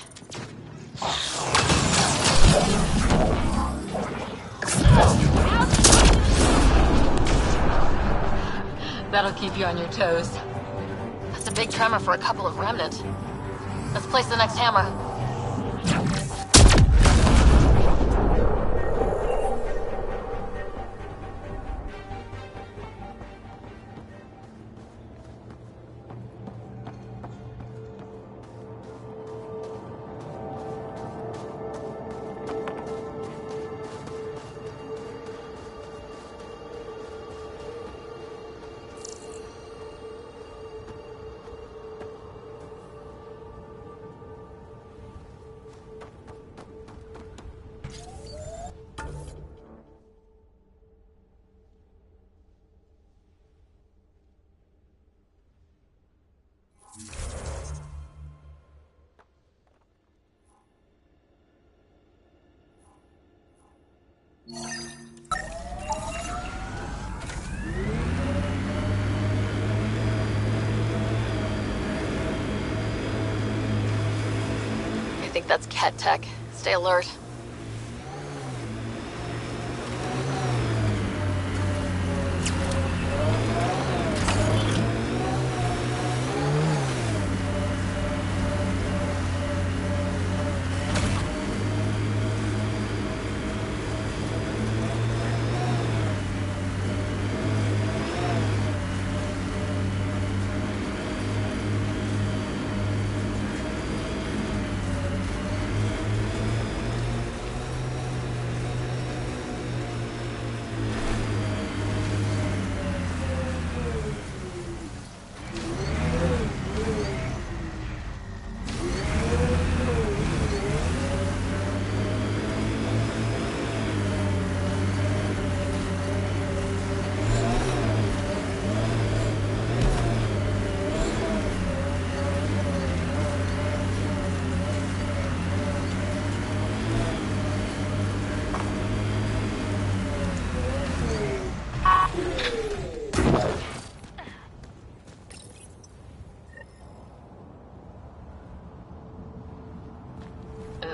That'll keep you on your toes. That's a big tremor for a couple of remnant. Let's place the next hammer. I think that's Ket Tech. Stay alert.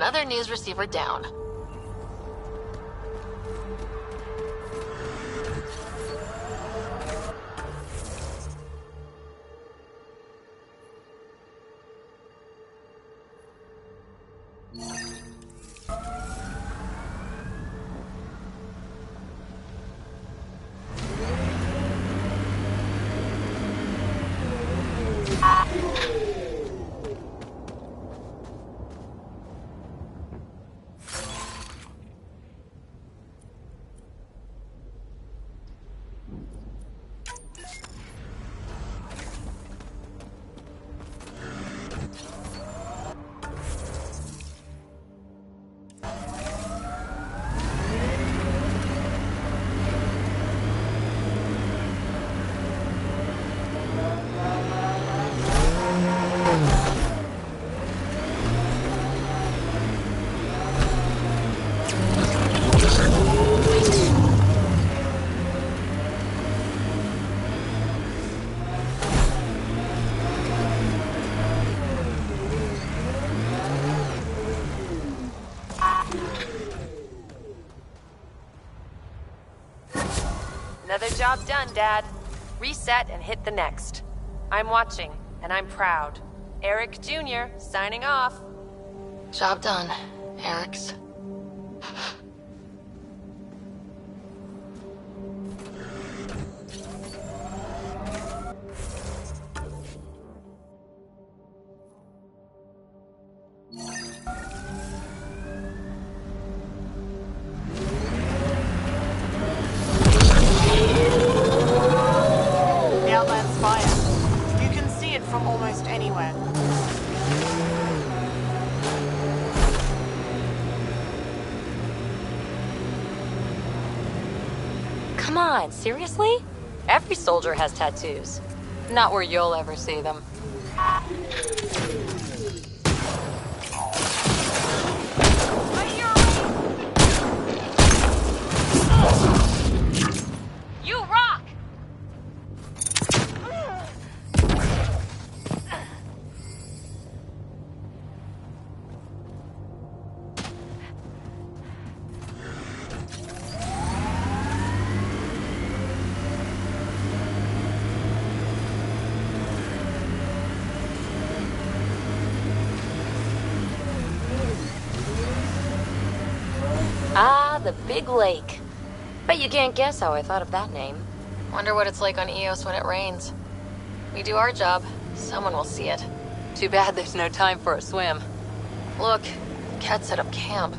Another news receiver down. Another job done, Dad. Reset and hit the next. I'm watching, and I'm proud. Eric Jr. signing off. Job done, Eric's. on, seriously? Every soldier has tattoos. Not where you'll ever see them. You rock! Ah, the big lake. Bet you can't guess how I thought of that name. Wonder what it's like on Eos when it rains. We do our job, someone will see it. Too bad there's no time for a swim. Look, Cat set up camp.